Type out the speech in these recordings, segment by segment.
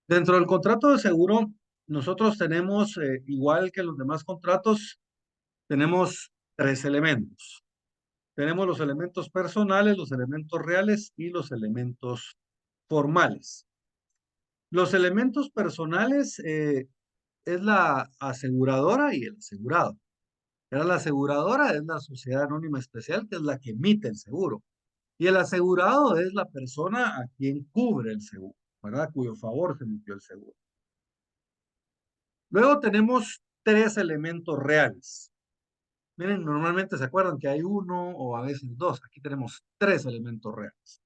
Dentro del contrato de seguro, nosotros tenemos, igual que los demás contratos, tenemos tres elementos. Tenemos los elementos personales, los elementos reales y los elementos formales. Los elementos personales es la aseguradora y el asegurado. La aseguradora es la sociedad anónima especial, que es la que emite el seguro. Y el asegurado es la persona a quien cubre el seguro, ¿verdad? Cuyo favor se emitió el seguro. Luego tenemos tres elementos reales. Miren, normalmente se acuerdan que hay uno o a veces dos. Aquí tenemos tres elementos reales.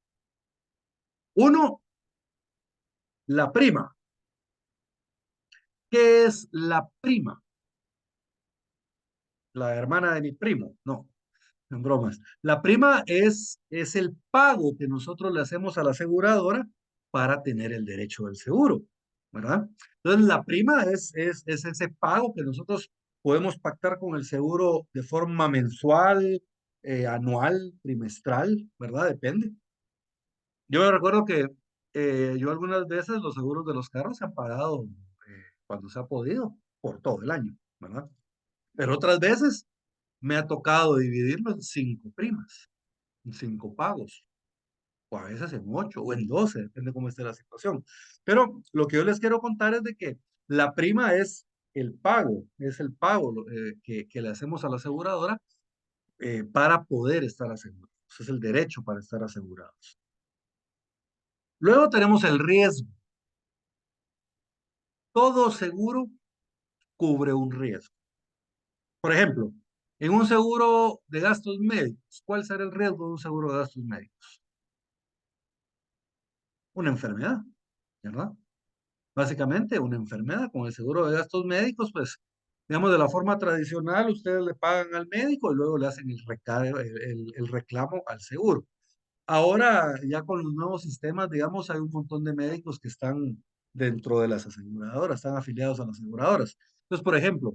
Uno, la prima. ¿Qué es la prima? La hermana de mi primo. No, en bromas. La prima es el pago que nosotros le hacemos a la aseguradora para tener el derecho del seguro, ¿verdad? Entonces, la prima es ese pago que nosotros podemos pactar con el seguro de forma mensual, anual, trimestral, ¿verdad? Depende. Yo me recuerdo que yo algunas veces los seguros de los carros se han pagado cuando se ha podido por todo el año, ¿verdad? Pero otras veces me ha tocado dividirlo en cinco primas, en cinco pagos, o a veces en ocho o en 12, depende cómo esté la situación. Pero lo que yo les quiero contar es de que la prima es el pago que le hacemos a la aseguradora para poder estar asegurados. Ese es el derecho para estar asegurados. Luego tenemos el riesgo. Todo seguro cubre un riesgo. Por ejemplo, en un seguro de gastos médicos, ¿cuál será el riesgo de un seguro de gastos médicos? Una enfermedad, ¿verdad? Básicamente una enfermedad. Con el seguro de gastos médicos, pues, digamos, de la forma tradicional, ustedes le pagan al médico y luego le hacen el reclamo al seguro. Ahora, ya con los nuevos sistemas, digamos, hay un montón de médicos que están dentro de las aseguradoras, están afiliados a las aseguradoras. Entonces, por ejemplo,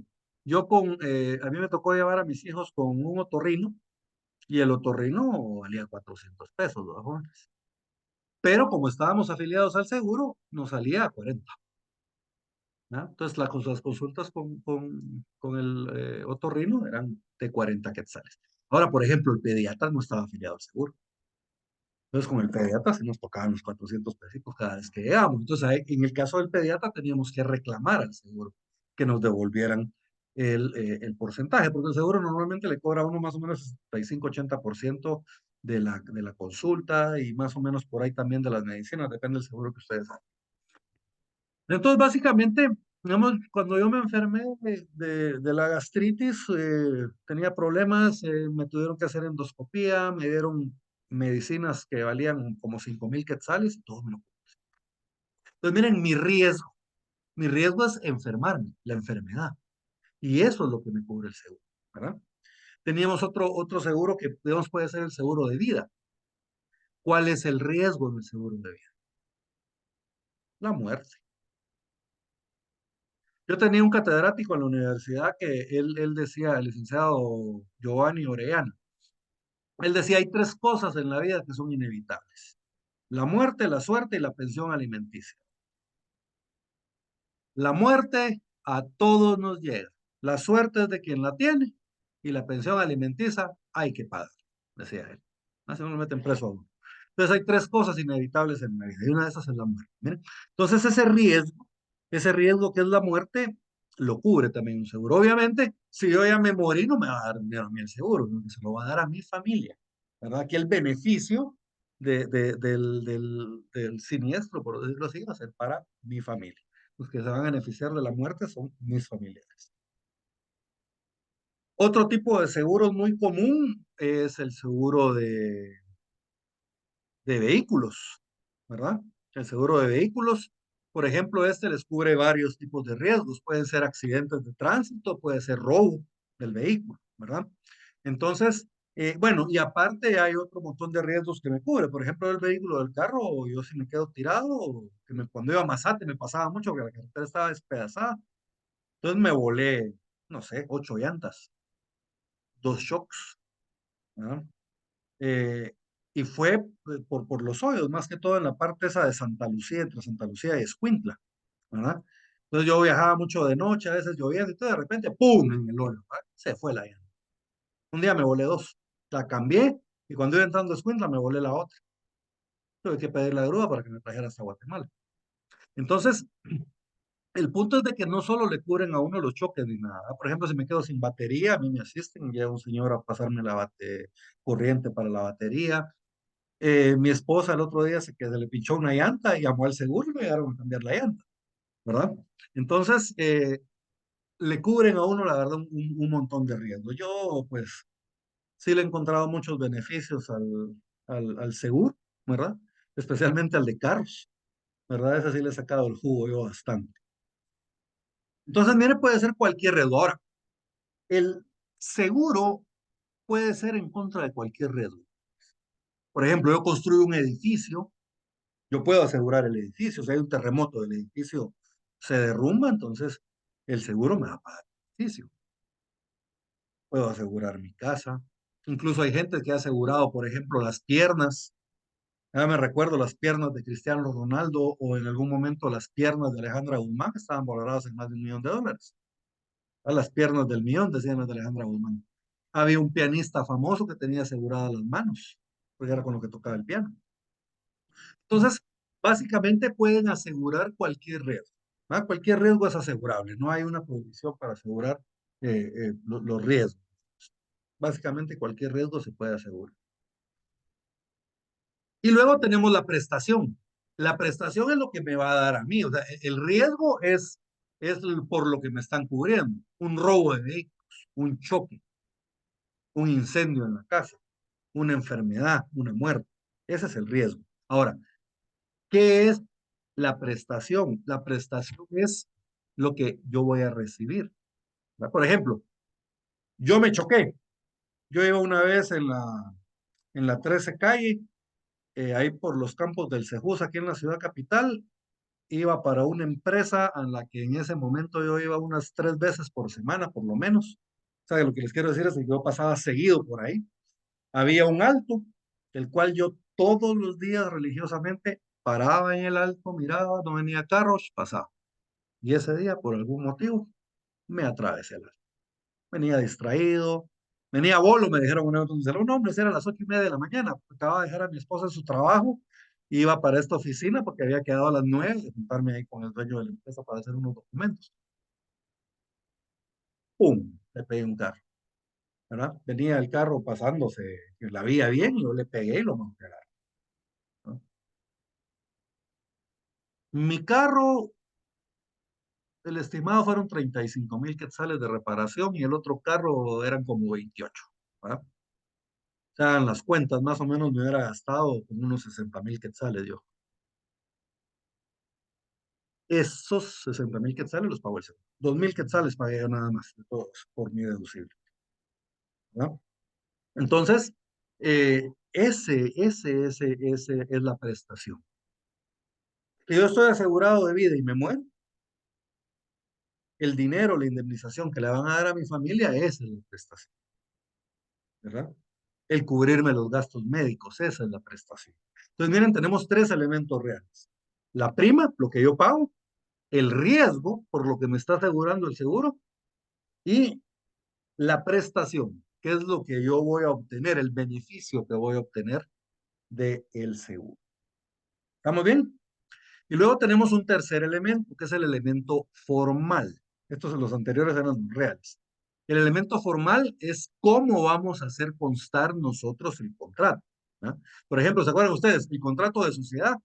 a mí me tocó llevar a mis hijos con un otorrino y el otorrino valía 400 pesos, ¿no? Jóvenes? Pero como estábamos afiliados al seguro, nos salía a 40. ¿No? Entonces, las consultas con el otorrino eran de 40 quetzales. Ahora, por ejemplo, el pediatra no estaba afiliado al seguro. Entonces, con el pediatra se nos tocaban los 400 pesitos cada vez que llegamos. Entonces, en el caso del pediatra teníamos que reclamar al seguro que nos devolvieran el porcentaje, porque el seguro normalmente le cobra a uno más o menos 75-80% de la consulta y más o menos por ahí también de las medicinas, depende del seguro que ustedes hagan. Entonces, básicamente, digamos, cuando yo me enfermé de la gastritis, tenía problemas, me tuvieron que hacer endoscopía, me dieron medicinas que valían como 5,000 quetzales y todo me lo. Entonces, miren, mi riesgo es enfermarme, la enfermedad. Y eso es lo que me cubre el seguro, ¿verdad? Teníamos otro seguro que, digamos, puede ser el seguro de vida. ¿Cuál es el riesgo del seguro de vida? La muerte. Yo tenía un catedrático en la universidad que él decía, el licenciado Giovanni Orellana, él decía, hay tres cosas en la vida que son inevitables: la muerte, la suerte y la pensión alimenticia. La muerte a todos nos llega, la suerte es de quien la tiene y la pensión alimenticia hay que pagar, decía él. Así no lo meten preso a uno. Entonces hay tres cosas inevitables en la vida y una de esas es la muerte. Miren. Entonces ese riesgo que es la muerte, lo cubre también un seguro. Obviamente, si yo ya me morí, no me va a dar dinero a mí el seguro, ¿no? Se lo va a dar a mi familia, ¿verdad? Aquí el beneficio del siniestro, por decirlo así, va a ser para mi familia. Los que se van a beneficiar de la muerte son mis familiares. Otro tipo de seguro muy común es el seguro de vehículos, ¿verdad? El seguro de vehículos, por ejemplo, este les cubre varios tipos de riesgos. Pueden ser accidentes de tránsito, puede ser robo del vehículo, ¿verdad? Entonces, bueno, y aparte hay otro montón de riesgos que me cubre. Por ejemplo, el vehículo del carro, yo si me quedo tirado, cuando iba a Mazate me pasaba mucho que la carretera estaba despedazada. Entonces me volé, no sé, 8 llantas, 2 shocks, ¿verdad? Eh, y fue por los hoyos, más que todo en la parte esa de Santa Lucía, entre Santa Lucía y Escuintla. ¿verdad? Entonces yo viajaba mucho de noche, a veces lloviendo, y todo de repente, ¡pum!, en el hoyo, ¿verdad? Se fue la llanta. Un día me volé dos, la cambié, y cuando iba entrando a Escuintla me volé la otra. Tuve que pedir la grúa para que me trajera hasta Guatemala. Entonces, el punto es de que no solo le cubren a uno los choques ni nada. Por ejemplo, si me quedo sin batería, a mí me asisten, llega un señor a pasarme la corriente para la batería. Mi esposa el otro día que se le pinchó una llanta y llamó al seguro y me llegaron a cambiar la llanta, ¿verdad? Entonces, le cubren a uno, la verdad, un montón de riesgos. Yo, pues, sí le he encontrado muchos beneficios al seguro, ¿verdad? Especialmente al de carros, ¿verdad? Ese sí le he sacado el jugo yo bastante. Entonces, mire, puede ser cualquier riesgo. Ahora, el seguro puede ser en contra de cualquier riesgo. Por ejemplo, yo construyo un edificio, yo puedo asegurar el edificio. Si hay un terremoto, el edificio se derrumba, entonces el seguro me va a pagar el edificio. Puedo asegurar mi casa. Incluso hay gente que ha asegurado, por ejemplo, las piernas. Ya me recuerdo las piernas de Cristiano Ronaldo o en algún momento las piernas de Alejandra Guzmán, que estaban valoradas en más de $1 millón. A las piernas del millón, decían las de Alejandra Guzmán. Había un pianista famoso que tenía aseguradas las manos, porque era con lo que tocaba el piano. Entonces, básicamente pueden asegurar cualquier riesgo. ¿Va? Cualquier riesgo es asegurable. No hay una prohibición para asegurar los riesgos. Básicamente cualquier riesgo se puede asegurar. Y luego tenemos la prestación. La prestación es lo que me va a dar a mí. O sea, el riesgo es por lo que me están cubriendo. Un robo de vehículos, un choque, un incendio en la casa, una enfermedad, una muerte. Ese es el riesgo. Ahora, ¿qué es la prestación? La prestación es lo que yo voy a recibir. ¿Verdad? Por ejemplo, yo me choqué. Yo iba una vez en la 13 calle, ahí por los campos del Cejus, aquí en la ciudad capital. Iba para una empresa en la que en ese momento yo iba unas 3 veces por semana, por lo menos. O sea, lo que les quiero decir es que yo pasaba seguido por ahí. Había un alto, el cual yo todos los días religiosamente paraba en el alto, miraba, no venía carros, pasaba. Y ese día, por algún motivo, me atravesé el alto. Venía distraído, venía bolo, me dijeron una vez, un hombre, eran las 8:30 de la mañana, acababa de dejar a mi esposa en su trabajo, iba para esta oficina porque había quedado a las 9 de juntarme ahí con el dueño de la empresa para hacer unos documentos. ¡Pum! Le pegué un carro, ¿verdad? Venía el carro pasándose, que la vía bien, y yo le pegué y lo monté, ¿no? Mi carro, el estimado fueron 35,000 quetzales de reparación y el otro carro eran como 28, ¿verdad? O sea, en las cuentas más o menos me hubiera gastado como unos 60,000 quetzales yo. Esos 60,000 quetzales los pagó el seguro. 2,000 quetzales pagué yo nada más, de todos, por mi deducible, ¿no? Entonces, ese es la prestación. Que yo estoy asegurado de vida y me muero, el dinero, la indemnización que le van a dar a mi familia, esa es la prestación, ¿verdad? El cubrirme los gastos médicos, esa es la prestación. Entonces, miren, tenemos tres elementos reales. La prima, lo que yo pago, el riesgo por lo que me está asegurando el seguro y la prestación, que es lo que yo voy a obtener, el beneficio que voy a obtener del seguro. ¿Estamos bien? Y luego tenemos un tercer elemento, que es el elemento formal. Estos los anteriores eran los reales. El elemento formal es cómo vamos a hacer constar nosotros el contrato, ¿no? Por ejemplo, ¿se acuerdan ustedes? El contrato de sociedad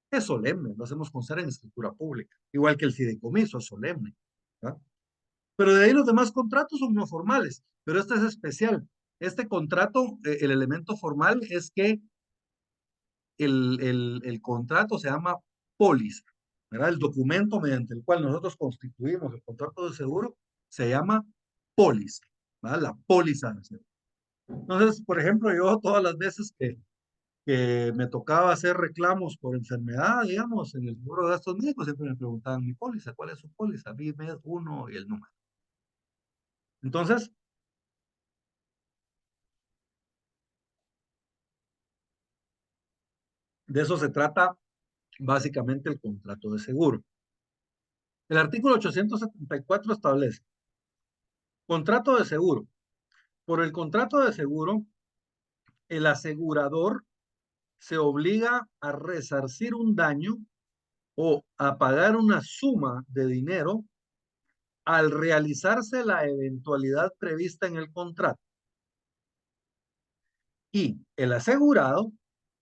es solemne, lo hacemos constar en escritura pública, igual que el fideicomiso es solemne, ¿no? Pero de ahí los demás contratos son no formales, pero este es especial. Este contrato, el elemento formal es que el contrato se llama póliza, ¿verdad? El documento mediante el cual nosotros constituimos el contrato de seguro se llama póliza, ¿verdad? La póliza de seguro. Entonces, por ejemplo, yo todas las veces que me tocaba hacer reclamos por enfermedad, digamos, en el seguro de gastos médicos, siempre me preguntaban mi póliza, ¿cuál es su póliza? BIMED 1 y el número. Entonces, de eso se trata básicamente el contrato de seguro. El artículo 874 establece contrato de seguro. Por el contrato de seguro, el asegurador se obliga a resarcir un daño o a pagar una suma de dinero al realizarse la eventualidad prevista en el contrato. Y el asegurado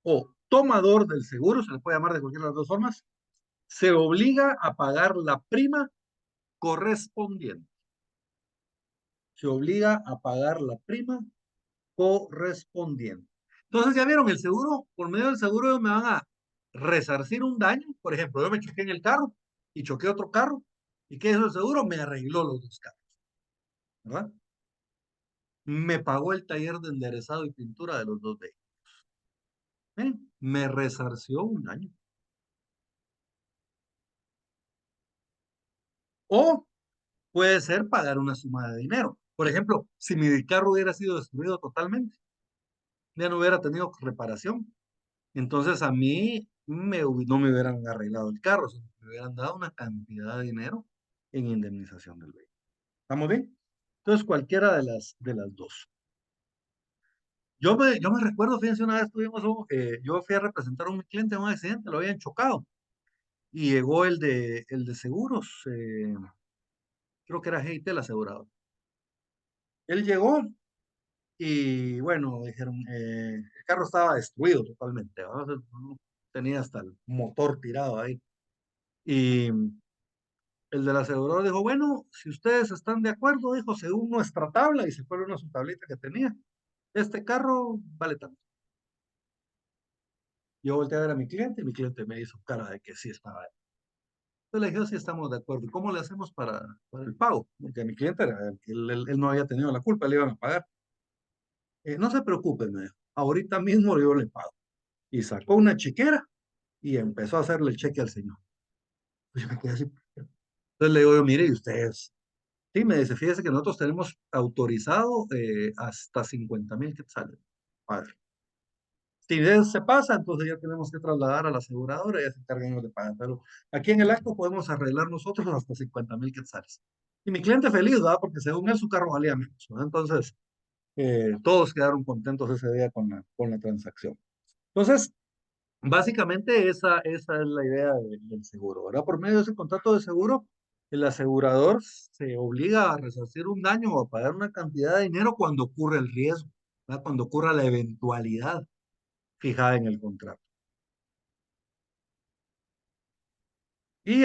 o tomador del seguro, se le puede llamar de cualquiera de las dos formas, se obliga a pagar la prima correspondiente. Se obliga a pagar la prima correspondiente. Entonces, ya vieron, el seguro, por medio del seguro, ellos me van a resarcir un daño. Por ejemplo, yo me choqué en el carro y choqué otro carro. ¿Y qué hizo el seguro? Me arregló los dos carros, ¿verdad? Me pagó el taller de enderezado y pintura de los dos vehículos. ¿Eh? Me resarció un daño. O puede ser pagar una suma de dinero. Por ejemplo, si mi carro hubiera sido destruido totalmente, ya no hubiera tenido reparación. Entonces a mí no me hubieran arreglado el carro, sino que me hubieran dado una cantidad de dinero en indemnización del vehículo. ¿Estamos bien? Entonces cualquiera de las dos. Yo me recuerdo, fíjense, una vez yo fui a representar a un cliente en un accidente, lo habían chocado y llegó el de seguros, creo que era GIT el asegurador. Él llegó y bueno, dijeron, el carro estaba destruido totalmente, ¿verdad? Tenía hasta el motor tirado ahí. Y el del asegurador dijo, bueno, si ustedes están de acuerdo, dijo, según nuestra tabla, y se fue a su tablita que tenía, este carro vale tanto. Yo volteé a ver a mi cliente y mi cliente me hizo cara de que sí estaba. Entonces le dije, "Oh, sí estamos de acuerdo. ¿Y cómo le hacemos para el pago? Porque mi cliente él no había tenido la culpa, le iban a pagar. No se preocupe, me dijo, ahorita mismo yo le pago. Y sacó una chiquera y empezó a hacerle el cheque al señor. Pues yo me quedé así. Entonces le digo yo, mire, ¿y ustedes? Sí, me dice, fíjese que nosotros tenemos autorizado hasta 50,000 quetzales. Padre. Si de eso se pasa, entonces ya tenemos que trasladar a la aseguradora y ya se encargan ellos de pagar. Pero aquí en el acto podemos arreglar nosotros hasta 50,000 quetzales. Y mi cliente feliz, ¿verdad? Porque según él su carro valía menos, ¿verdad? Entonces, todos quedaron contentos ese día con la transacción. Entonces, básicamente esa es la idea del seguro, ¿verdad? Por medio de ese contrato de seguro, el asegurador se obliga a resarcir un daño o a pagar una cantidad de dinero cuando ocurre el riesgo, ¿verdad? Cuando ocurra la eventualidad fijada en el contrato. Y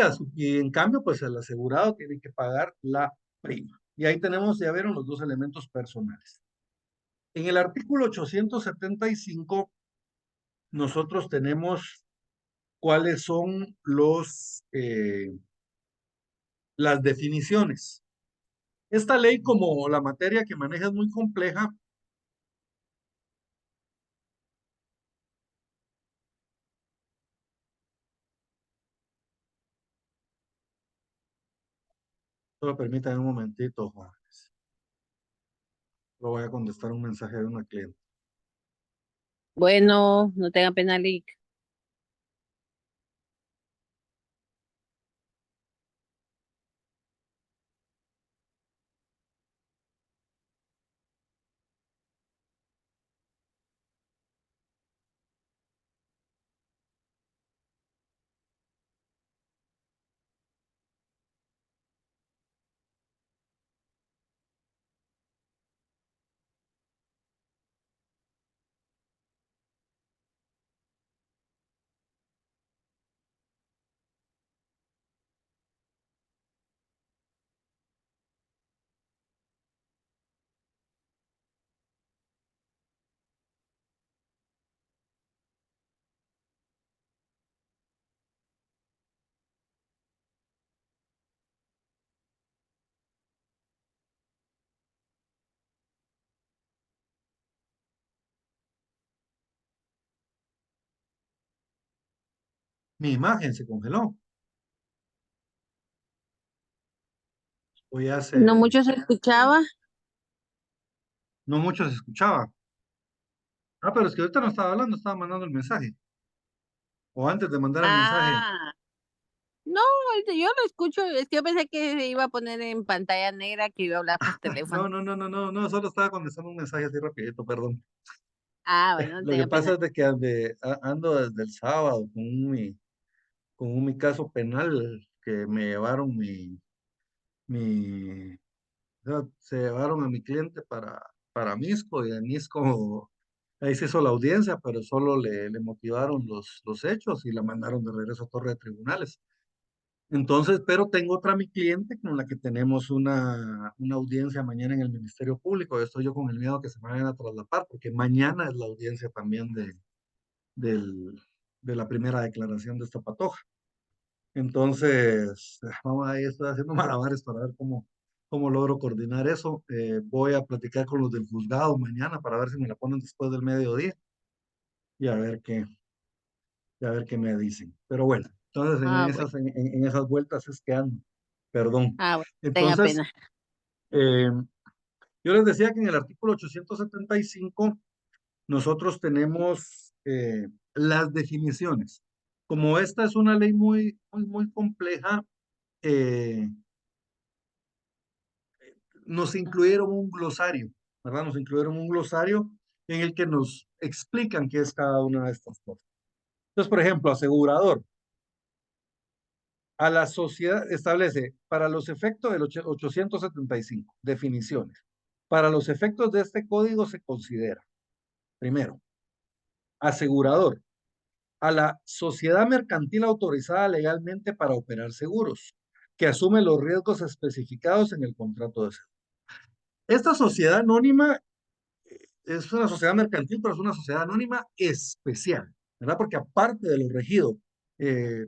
en cambio, pues el asegurado tiene que pagar la prima. Y ahí tenemos, ya vieron, los dos elementos personales. En el artículo 875, nosotros tenemos cuáles son las definiciones. Esta ley, como la materia que maneja es muy compleja, solo permítanme un momentito, jóvenes. Lo voy a contestar un mensaje de una cliente. Bueno, no tenga pena, Lick. Mi imagen se congeló. O ya No mucho se escuchaba. no mucho se escuchaba. Ah, pero es que ahorita no estaba hablando, estaba mandando el mensaje. O antes de mandar el mensaje. Ah. No, yo lo escucho, es que yo pensé que se iba a poner en pantalla negra, que iba a hablar por teléfono. No, no, no, no, no, no, solo estaba contestando un mensaje así rapidito, perdón. Ah, bueno, no Lo que tenga pasa pena. es de que ando desde el sábado con mi caso penal que me llevaron o sea, se llevaron a mi cliente para Misco y en Misco ahí se hizo la audiencia, pero solo le motivaron los hechos y la mandaron de regreso a Torre de Tribunales. Entonces, pero tengo otra mi cliente con la que tenemos una audiencia mañana en el Ministerio Público. Estoy yo con el miedo que se me vayan a traslapar, porque mañana es la audiencia también del, de la primera declaración de esta patoja. Entonces, vamos ahí, estoy haciendo malabares para ver cómo logro coordinar eso. Voy a platicar con los del juzgado mañana para ver si me la ponen después del mediodía y a ver qué me dicen. Pero bueno, entonces en Ah, bueno, esas, en esas vueltas es que ando. Perdón. ah, bueno, tenga Entonces, pena. eh, yo les decía que en el artículo 875 nosotros tenemos las definiciones. Como esta es una ley muy, muy, muy compleja, eh, nos incluyeron un glosario, ¿verdad? Nos incluyeron un glosario en el que nos explican qué es cada una de estas cosas. Entonces, por ejemplo, asegurador. A la sociedad establece para los efectos del 875 definiciones. Para los efectos de este código se considera, primero, asegurador, a la sociedad mercantil autorizada legalmente para operar seguros, que asume los riesgos especificados en el contrato de seguro. Esta sociedad anónima es una sociedad mercantil, pero es una sociedad anónima especial, ¿verdad? Porque aparte de lo regido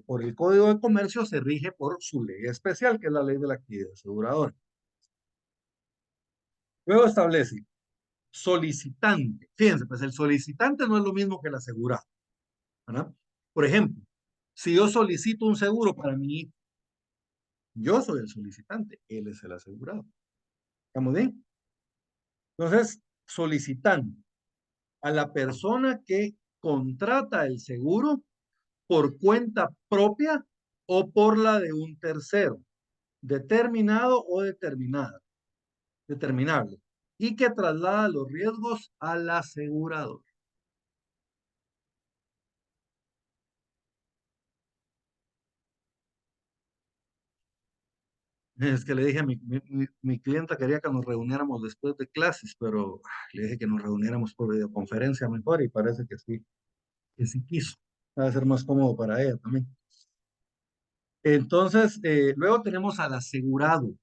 por el Código de Comercio, se rige por su ley especial, que es la ley de la actividad aseguradora. Luego establece solicitante. Fíjense, pues el solicitante no es lo mismo que el asegurado, ¿verdad? Por ejemplo, si yo solicito un seguro para mi hijo, yo soy el solicitante, él es el asegurado. ¿Estamos bien? Entonces, solicitante a la persona que contrata el seguro por cuenta propia o por la de un tercero, determinado o determinable, y que traslada los riesgos al asegurador. Es que le dije a mi clienta quería que nos reuniéramos después de clases, pero le dije que nos reuniéramos por videoconferencia mejor y parece que sí quiso. Va a ser más cómodo para ella también. Entonces, luego tenemos al asegurado.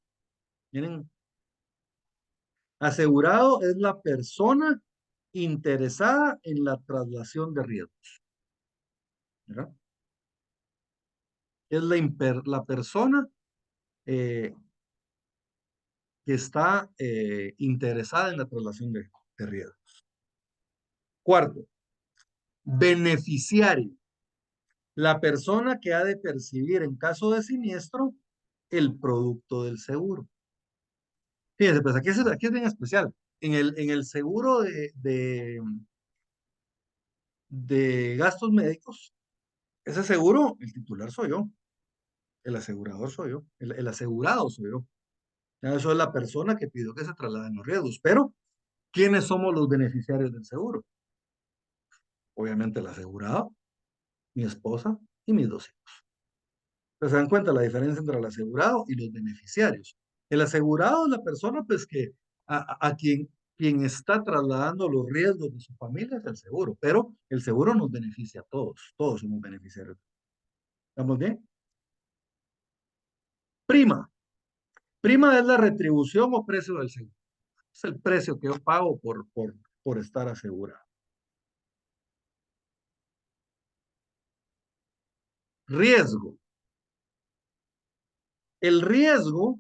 Miren, asegurado es la persona interesada en la traslación de riesgos, ¿verdad? Es la persona eh, que está interesada en la traslación de riesgos. Cuarto, beneficiario, la persona que ha de percibir en caso de siniestro el producto del seguro. Fíjense, pues aquí es bien especial. En el seguro de gastos médicos, ese seguro, el titular soy yo, el asegurador soy yo, el asegurado soy yo. Ya eso es la persona que pidió que se trasladen los riesgos. Pero, ¿quiénes somos los beneficiarios del seguro? Obviamente el asegurado, mi esposa y mis dos hijos. Pues se dan cuenta la diferencia entre el asegurado y los beneficiarios. El asegurado es la persona pues que a quien está trasladando los riesgos de su familia es el seguro, pero el seguro nos beneficia a todos, todos somos beneficiarios. ¿Estamos bien? Prima. Prima es la retribución o precio del seguro. Es el precio que yo pago por estar asegurado. Riesgo. El riesgo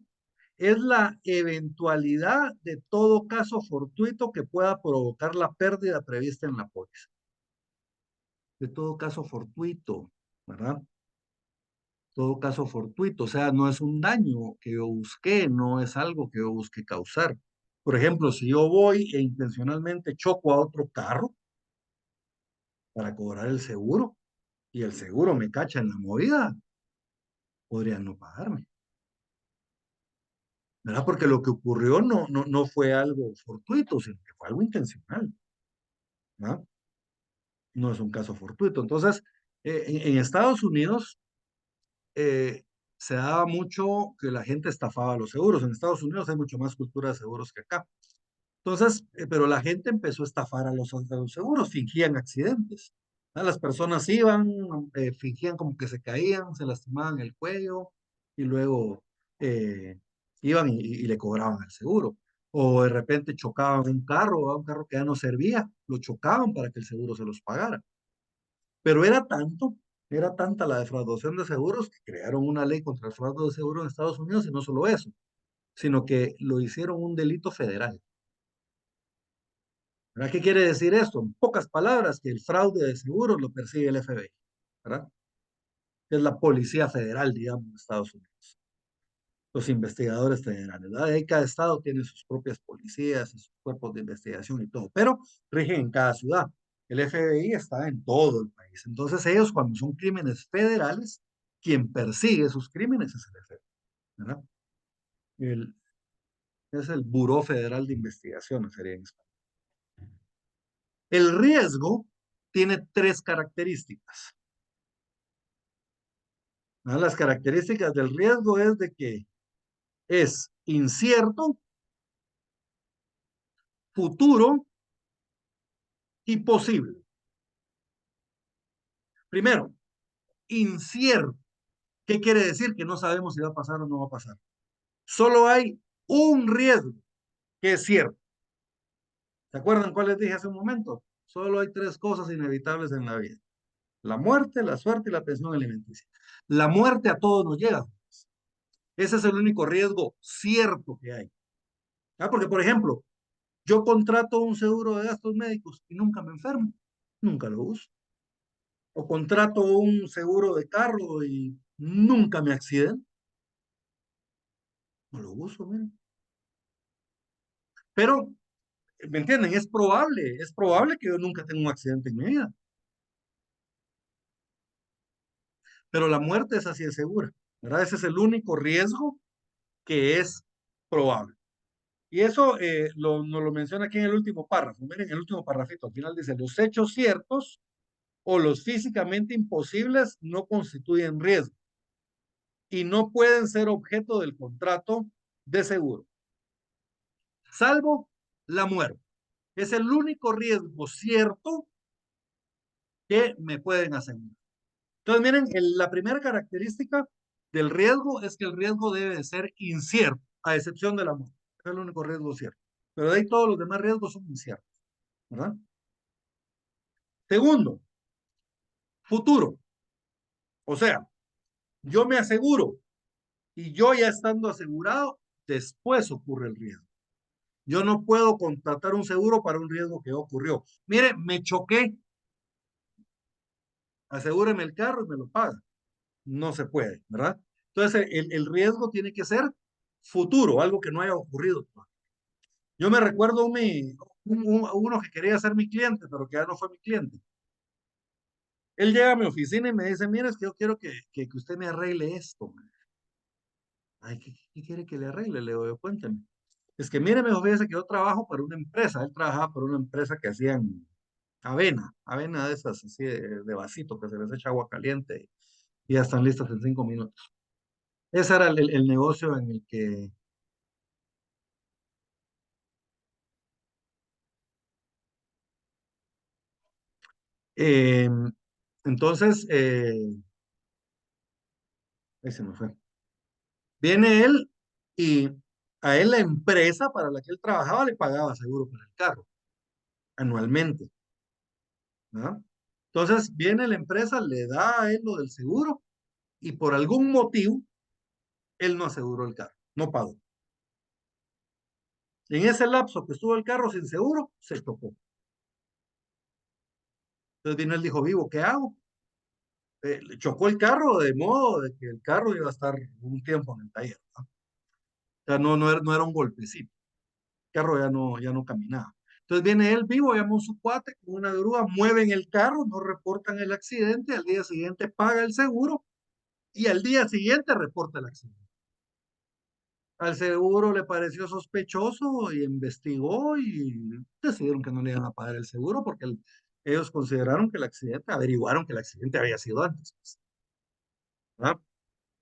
es la eventualidad de todo caso fortuito que pueda provocar la pérdida prevista en la póliza. De todo caso fortuito, ¿verdad? Todo caso fortuito, o sea, no es un daño que yo busqué, no es algo que yo busqué causar. Por ejemplo, si yo voy e intencionalmente choco a otro carro para cobrar el seguro y el seguro me cacha en la movida, podrían no pagarme, ¿verdad? Porque lo que ocurrió no fue algo fortuito, sino que fue algo intencional, ¿verdad? No es un caso fortuito. Entonces, en Estados Unidos eh, se daba mucho que la gente estafaba los seguros. En Estados Unidos hay mucho más cultura de seguros que acá. Entonces, pero la gente empezó a estafar a los seguros, fingían accidentes. ¿No? Las personas iban, fingían como que se caían, se lastimaban el cuello y luego eh, iban y le cobraban el seguro. O de repente chocaban un carro que ya no servía, lo chocaban para que el seguro se los pagara. Pero era tanta la defraudación de seguros que crearon una ley contra el fraude de seguros en Estados Unidos y no solo eso, sino que lo hicieron un delito federal. ¿Verdad? ¿Qué quiere decir esto? En pocas palabras, que el fraude de seguros lo persigue el FBI, ¿verdad? Es la Policía Federal, digamos, de Estados Unidos. Los investigadores federales, ¿verdad? Ahí cada estado tiene sus propias policías y sus cuerpos de investigación y todo, pero rigen en cada ciudad. El FBI está en todo el país. Entonces ellos, cuando son crímenes federales, quien persigue esos crímenes es el FBI, ¿verdad? El, es el Buró Federal de Investigación, sería en español. El riesgo tiene tres características. ¿No? Las características del riesgo es de que es incierto, futuro y posible. Primero, incierto. ¿Qué quiere decir? Que no sabemos si va a pasar o no va a pasar. Solo hay un riesgo que es cierto. ¿Se acuerdan cuál les dije hace un momento? Solo hay tres cosas inevitables en la vida. La muerte, la suerte y la pensión alimenticia. La muerte a todos nos llega. Ese es el único riesgo cierto que hay. ¿Ah? Porque, por ejemplo, yo contrato un seguro de gastos médicos y nunca me enfermo. Nunca lo uso. O contrato un seguro de carro y nunca me accidento. No lo uso, miren. Pero, ¿me entienden? Es probable que yo nunca tenga un accidente en mi vida. Pero la muerte es así de segura, ¿verdad? Ese es el único riesgo que es probable. Y eso nos lo menciona aquí en el último párrafo. Miren, el último párrafito, al final dice, los hechos ciertos o los físicamente imposibles no constituyen riesgo y no pueden ser objeto del contrato de seguro, salvo la muerte. Es el único riesgo cierto que me pueden asegurar. Entonces, miren, la primera característica del riesgo es que el riesgo debe de ser incierto, a excepción de la muerte. Es el único riesgo cierto. Pero de ahí todos los demás riesgos son inciertos, ¿verdad? Segundo, futuro. O sea, yo me aseguro y yo ya estando asegurado, después ocurre el riesgo. Yo no puedo contratar un seguro para un riesgo que ocurrió. Mire, me choqué, asegúreme el carro y me lo paga. No se puede, ¿verdad? Entonces, el riesgo tiene que ser futuro, algo que no haya ocurrido. Yo me recuerdo uno que quería ser mi cliente, pero que ya no fue mi cliente. Él llega a mi oficina y me dice, mire, es que yo quiero que usted me arregle esto. Man. Ay, ¿qué quiere que le arregle? Le digo, cuénteme. Es que mire, me fíjese que yo trabajo para una empresa. Él trabajaba para una empresa que hacían avena de esas, así de vasito, que se les echa agua caliente y ya están listas en 5 minutos. Ese era el negocio en el que... eh, entonces, ahí se me fue. Viene él y a él la empresa para la que él trabajaba le pagaba seguro para el carro anualmente, ¿no? Entonces viene la empresa, le da a él lo del seguro y por algún motivo él no aseguró el carro, no pagó. En ese lapso que estuvo el carro sin seguro, se chocó. Entonces vino él dijo, vivo, ¿qué hago? Le chocó el carro de modo de que el carro iba a estar un tiempo en el taller, ¿no? O sea, no era un golpecito. El carro ya no caminaba. Entonces viene él vivo, llama a su cuate con una grúa, mueven el carro, no reportan el accidente, al día siguiente paga el seguro y al día siguiente reporta el accidente. Al seguro le pareció sospechoso y investigó y decidieron que no le iban a pagar el seguro porque ellos consideraron que el accidente, averiguaron que el accidente había sido antes, pues, ¿verdad?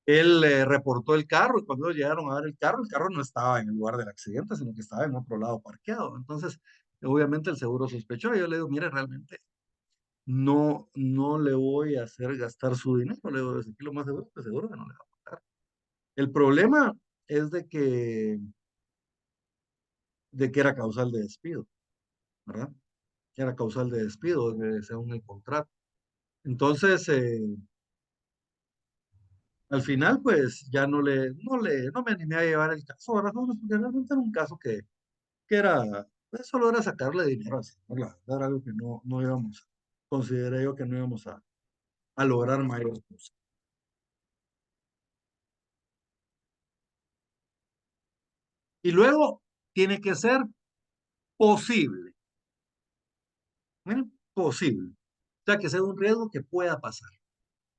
Él reportó el carro y cuando llegaron a ver el carro no estaba en el lugar del accidente, sino que estaba en otro lado parqueado. Entonces, obviamente el seguro sospechó y yo le digo, mire, realmente no le voy a hacer gastar su dinero. Le digo, aquí lo más seguro que no le va a pagar. El problema es de que era causal de despido, ¿verdad? Era causal de despido, según el contrato. Entonces, al final, pues ya no me animé a llevar el caso, ¿verdad? No, porque realmente era un caso que era, pues, solo era sacarle dinero al señor, la verdad, era algo que no íbamos, consideré yo que no íbamos a lograr mayor cosa. Y luego tiene que ser posible, ¿miren? Posible. O sea, que sea un riesgo que pueda pasar,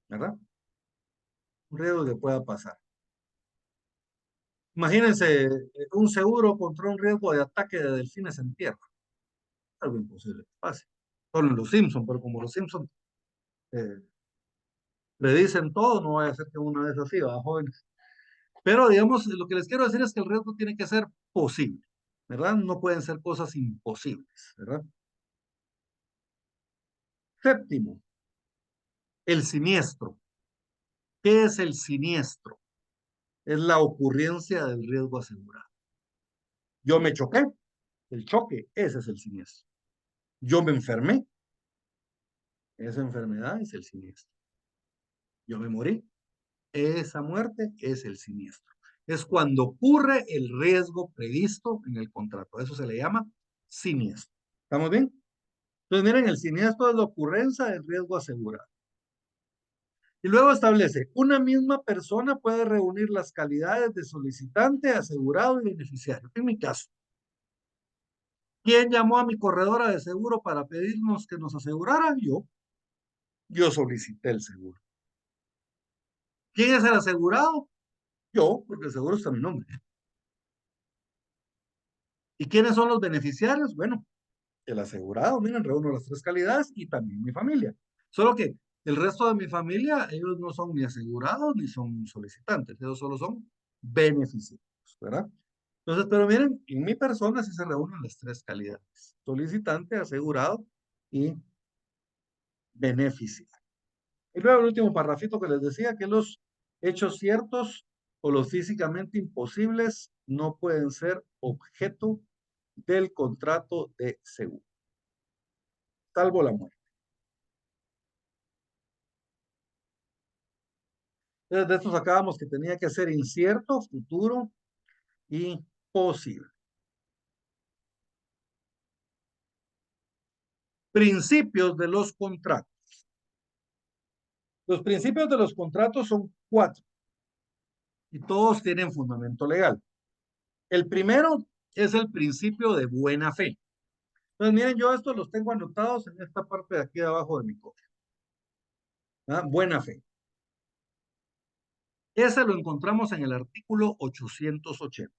¿verdad? Un riesgo que pueda pasar. Imagínense un seguro contra un riesgo de ataque de delfines en tierra. Algo imposible que pase. Solo en los Simpsons, pero como los Simpsons eh, predicen todo, no vaya a ser que una vez así, va, jóvenes. Pero digamos, lo que les quiero decir es que el riesgo tiene que ser posible, ¿verdad? No pueden ser cosas imposibles, ¿verdad? Séptimo, el siniestro. ¿Qué es el siniestro? Es la ocurrencia del riesgo asegurado. Yo me choqué, el choque, ese es el siniestro. Yo me enfermé, esa enfermedad es el siniestro. Yo me morí, esa muerte es el siniestro. Es cuando ocurre el riesgo previsto en el contrato. Eso se le llama siniestro. ¿Estamos bien? Entonces, miren, el siniestro es la ocurrencia del riesgo asegurado. Y luego establece, una misma persona puede reunir las calidades de solicitante, asegurado y beneficiario. En mi caso, ¿quién llamó a mi corredora de seguro para pedirnos que nos aseguraran? Yo solicité el seguro. ¿Quién es el asegurado? Yo, porque el seguro está a mi nombre. ¿Y quiénes son los beneficiarios? Bueno, el asegurado, miren, reúno las tres calidades y también mi familia. Solo que el resto de mi familia, ellos no son ni asegurados ni son solicitantes, ellos solo son beneficiarios, ¿verdad? Entonces, pero miren, en mi persona sí se reúnen las tres calidades, solicitante, asegurado y beneficiario. Y luego el último parrafito que les decía, que los hechos ciertos o los físicamente imposibles no pueden ser objeto del contrato de seguro, salvo la muerte. Entonces, de estos sacábamos que tenía que ser incierto, futuro y posible. Principios de los contratos. Los principios de los contratos son 4 y todos tienen fundamento legal. El primero es el principio de buena fe. Entonces, miren, yo estos los tengo anotados en esta parte de aquí de abajo de mi copia. ¿Ah? Buena fe. Ese lo encontramos en el artículo 880.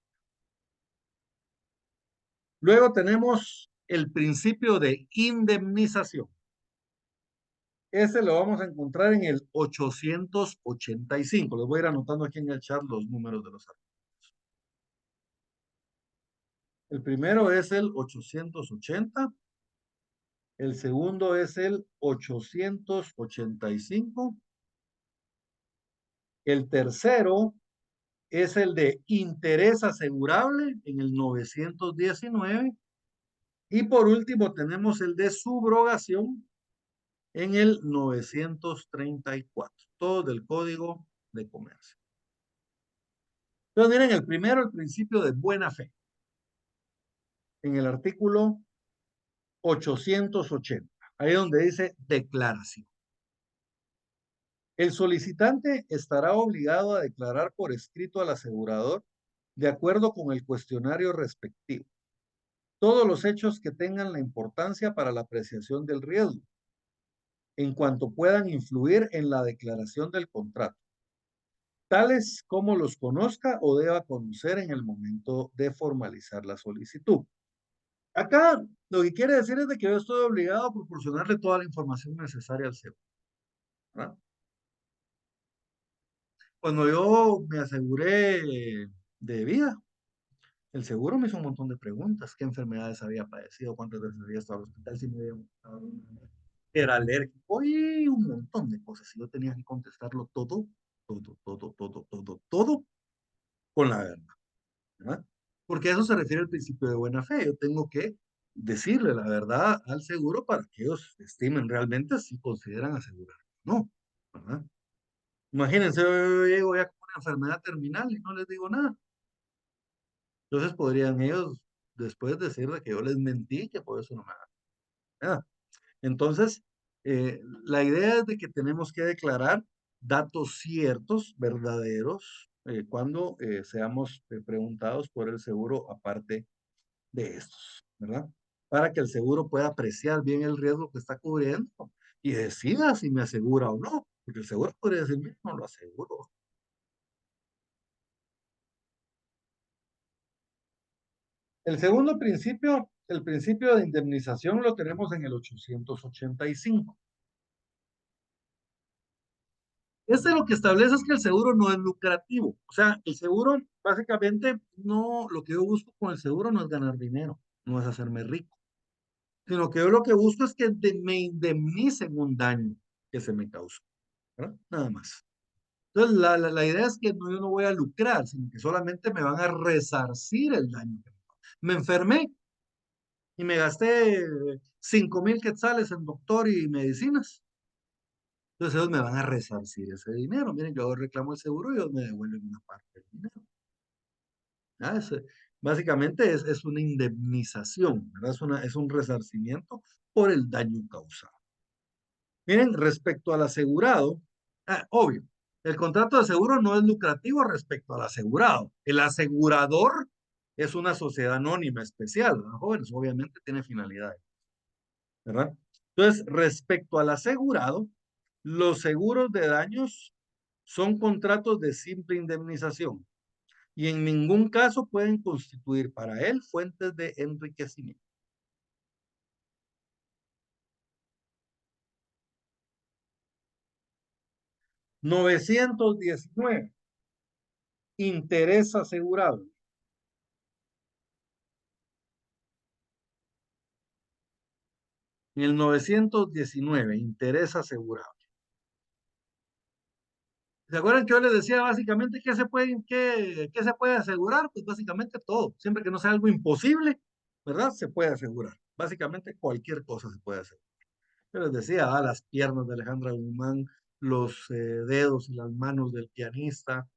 Luego tenemos el principio de indemnización. Ese lo vamos a encontrar en el 885. Les voy a ir anotando aquí en el chat los números de los artículos. El primero es el 880. El segundo es el 885. El tercero es el de interés asegurable en el 919. Y por último tenemos el de subrogación en el 934, todo del Código de Comercio. Entonces, miren, el primero, el principio de buena fe, en el artículo 880, ahí donde dice declaración. El solicitante estará obligado a declarar por escrito al asegurador, de acuerdo con el cuestionario respectivo, todos los hechos que tengan la importancia para la apreciación del riesgo, en cuanto puedan influir en la declaración del contrato, tales como los conozca o deba conocer en el momento de formalizar la solicitud. Acá lo que quiere decir es de que yo estoy obligado a proporcionarle toda la información necesaria al seguro, ¿verdad? Cuando yo me aseguré de vida, el seguro me hizo un montón de preguntas. ¿Qué enfermedades había padecido? ¿Cuántas veces había estado al hospital? Si me había gustado, era alérgico y un montón de cosas. Y yo tenía que contestarlo todo, todo, todo, todo, todo, todo con la verdad, ¿verdad? Porque a eso se refiere el principio de buena fe. Yo tengo que decirle la verdad al seguro para que ellos estimen realmente si consideran asegurar o no, ¿verdad? Imagínense, yo llego ya con una enfermedad terminal y no les digo nada. Entonces podrían ellos después decir de que yo les mentí, que por eso no me hagan nada. Entonces, la idea es de que tenemos que declarar datos ciertos, verdaderos, cuando seamos preguntados por el seguro aparte de estos, ¿verdad? Para que el seguro pueda apreciar bien el riesgo que está cubriendo y decida si me asegura o no, porque el seguro podría decir, "Mira, no lo aseguro". El segundo principio, el principio de indemnización lo tenemos en el 885. Este lo que establece es que el seguro no es lucrativo. O sea, el seguro, básicamente, no, lo que yo busco con el seguro no es ganar dinero, no es hacerme rico, sino que yo lo que busco es que me indemnicen un daño que se me causó, ¿verdad? Nada más. Entonces, la idea es que no, yo no voy a lucrar, sino que solamente me van a resarcir el daño. Me enfermé y me gasté 5,000 quetzales en doctor y medicinas. Entonces ellos me van a resarcir ese dinero. Miren, yo reclamo el seguro y ellos me devuelven una parte del dinero. Ah, básicamente es una indemnización, ¿verdad? Es un resarcimiento por el daño causado. Miren, respecto al asegurado, obvio, el contrato de seguro no es lucrativo respecto al asegurado. El asegurador es una sociedad anónima especial, ¿verdad, jóvenes? Obviamente tiene finalidades, ¿verdad? Entonces, respecto al asegurado, los seguros de daños son contratos de simple indemnización y en ningún caso pueden constituir para él fuentes de enriquecimiento. 919. Interés asegurado. En el 919, interés asegurado. ¿Se acuerdan que yo les decía básicamente qué se puede asegurar? Pues básicamente todo. Siempre que no sea algo imposible, ¿verdad? Se puede asegurar. Básicamente cualquier cosa se puede asegurar. Yo les decía, las piernas de Alejandra Guzmán, los dedos y las manos del pianista,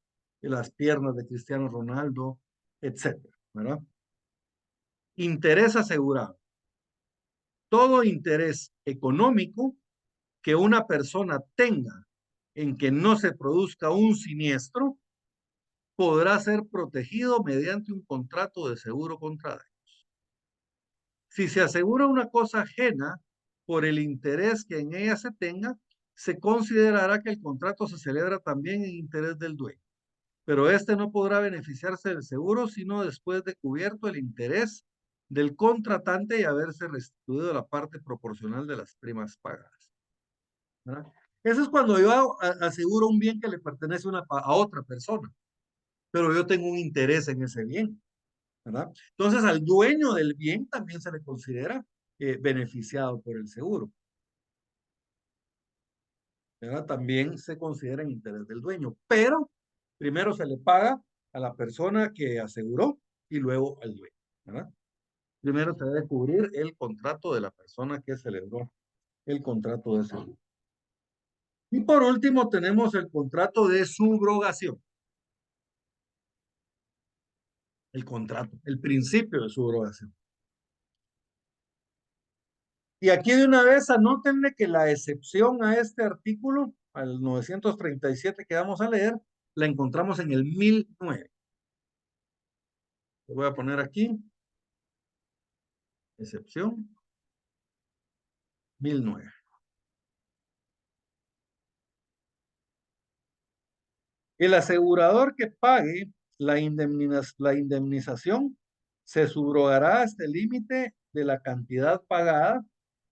y las piernas de Cristiano Ronaldo, etcétera, ¿verdad? Interés asegurado. Todo interés económico que una persona tenga en que no se produzca un siniestro podrá ser protegido mediante un contrato de seguro contra daños. Si se asegura una cosa ajena por el interés que en ella se tenga, se considerará que el contrato se celebra también en interés del dueño, pero éste no podrá beneficiarse del seguro sino después de cubierto el interés del contratante y haberse restituido la parte proporcional de las primas pagadas, ¿verdad? Eso es cuando yo aseguro un bien que le pertenece a otra persona, pero yo tengo un interés en ese bien, ¿verdad? Entonces al dueño del bien también se le considera beneficiado por el seguro, ¿verdad? También se considera en interés del dueño, pero primero se le paga a la persona que aseguró y luego al dueño, ¿verdad? Primero se debe cubrir el contrato de la persona que celebró el contrato de seguro. Y por último tenemos el contrato de subrogación. El contrato, el principio de subrogación. Y aquí de una vez anótenle que la excepción a este artículo, al 937 que vamos a leer, la encontramos en el 1009. Lo voy a poner aquí, excepción 1009. El asegurador que pague la indemnización se subrogará hasta el límite de la cantidad pagada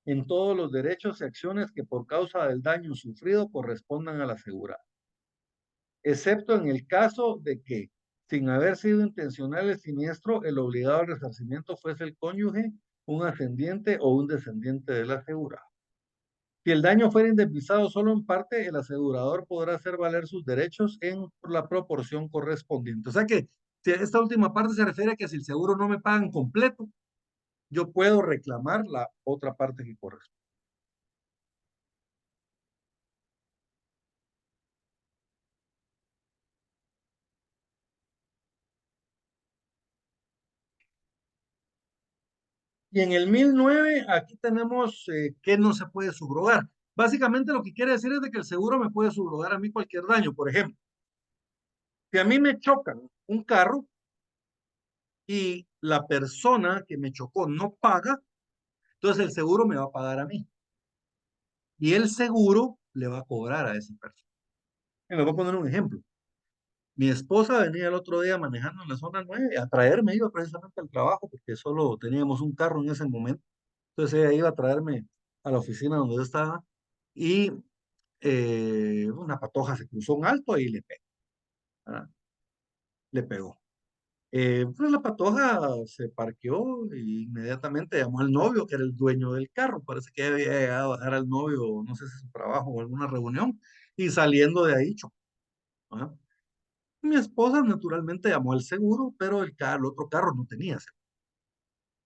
en todos los derechos y acciones que por causa del daño sufrido correspondan al asegurado, excepto en el caso de que, sin haber sido intencional el siniestro, el obligado al resarcimiento fuese el cónyuge, un ascendiente o un descendiente del asegurado. Si el daño fuera indemnizado solo en parte, el asegurador podrá hacer valer sus derechos en la proporción correspondiente. O sea que si esta última parte se refiere a que si el seguro no me pagan completo, yo puedo reclamar la otra parte que corresponde. Y en el 1009, aquí tenemos que no se puede subrogar. Básicamente lo que quiere decir es de que el seguro me puede subrogar a mí cualquier daño. Por ejemplo, si a mí me chocan un carro y la persona que me chocó no paga, entonces el seguro me va a pagar a mí. Y el seguro le va a cobrar a esa persona. Y me voy a poner un ejemplo. Mi esposa venía el otro día manejando en la zona 9 a traerme, iba precisamente al trabajo porque solo teníamos un carro en ese momento. Entonces ella iba a traerme a la oficina donde yo estaba y una patoja se cruzó un alto y le pegó. ¿Verdad? Le pegó. Pues la patoja se parqueó e inmediatamente llamó al novio, que era el dueño del carro. Parece que había llegado a dejar al novio, no sé si su trabajo o alguna reunión, y saliendo de ahí chocó. ¿Verdad? Mi esposa naturalmente llamó al seguro, pero el otro carro no tenía seguro.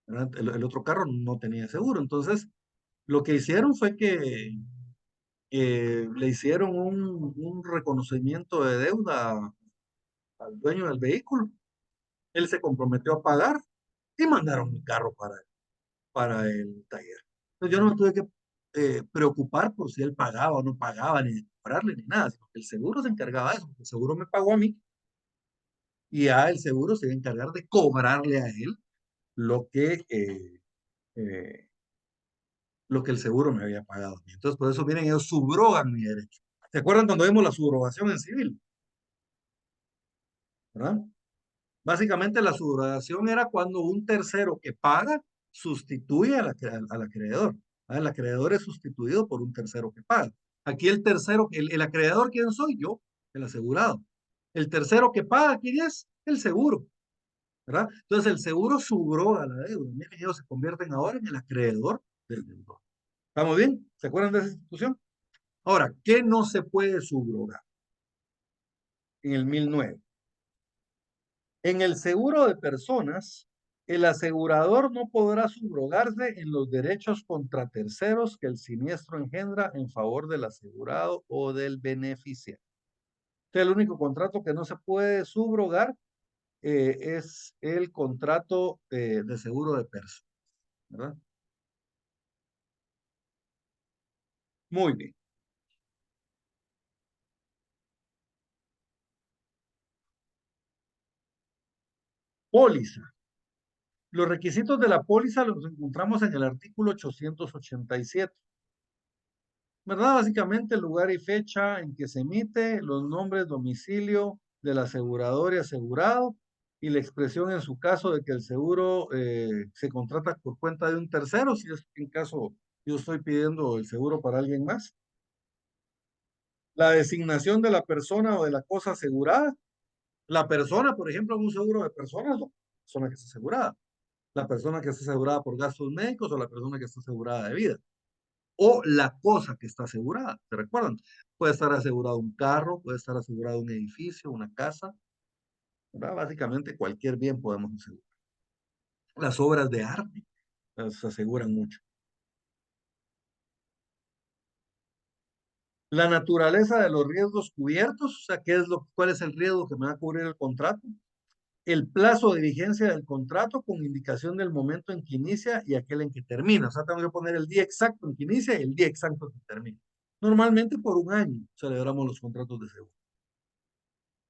¿Verdad? El otro carro no tenía seguro. Entonces, lo que hicieron fue que le hicieron un reconocimiento de deuda al dueño del vehículo. Él se comprometió a pagar y mandaron mi carro para el taller. Entonces, yo no me tuve que preocupar por si él pagaba o no pagaba, ni de cobrarle, ni nada, sino que el seguro se encargaba de eso. El seguro me pagó a mí y ya el seguro se iba a encargar de cobrarle a él lo que, eh, eh, lo que el seguro me había pagado a mí. Entonces, por eso vienen ellos, subrogan mi derecho. ¿Se acuerdan cuando vimos la subrogación en civil? ¿Verdad? Básicamente la subrogación era cuando un tercero que paga sustituye al acreedor. El acreedor es sustituido por un tercero que paga. Aquí el tercero, el acreedor, ¿quién soy? Yo, el asegurado. El tercero que paga, ¿quién es? El seguro. ¿Verdad? Entonces el seguro subroga la deuda. Miren, ellos se convierten ahora en el acreedor del deudor. ¿Estamos bien? ¿Se acuerdan de esa institución? Ahora, ¿qué no se puede subrogar en el 1009? En el seguro de personas, el asegurador no podrá subrogarse en los derechos contra terceros que el siniestro engendra en favor del asegurado o del beneficiario. Entonces, el único contrato que no se puede subrogar es el contrato de seguro de personas, ¿verdad? Muy bien. Póliza. Los requisitos de la póliza los encontramos en el artículo 887. ¿Verdad? Básicamente el lugar y fecha en que se emite, los nombres, domicilio del asegurador y asegurado, y la expresión en su caso de que el seguro se contrata por cuenta de un tercero, si es en caso yo estoy pidiendo el seguro para alguien más. La designación de la persona o de la cosa asegurada. La persona, por ejemplo, en un seguro de personas, la persona que está asegurada. La persona que está asegurada por gastos médicos o la persona que está asegurada de vida. O la cosa que está asegurada. ¿Se recuerdan? Puede estar asegurado un carro, puede estar asegurado un edificio, una casa, ¿verdad? Básicamente cualquier bien podemos asegurar. Las obras de arte se aseguran mucho. La naturaleza de los riesgos cubiertos, o sea, cuál es el riesgo que me va a cubrir el contrato. El plazo de vigencia del contrato con indicación del momento en que inicia y aquel en que termina. O sea, tengo que poner el día exacto en que inicia y el día exacto en que termina. Normalmente por un año celebramos los contratos de seguro.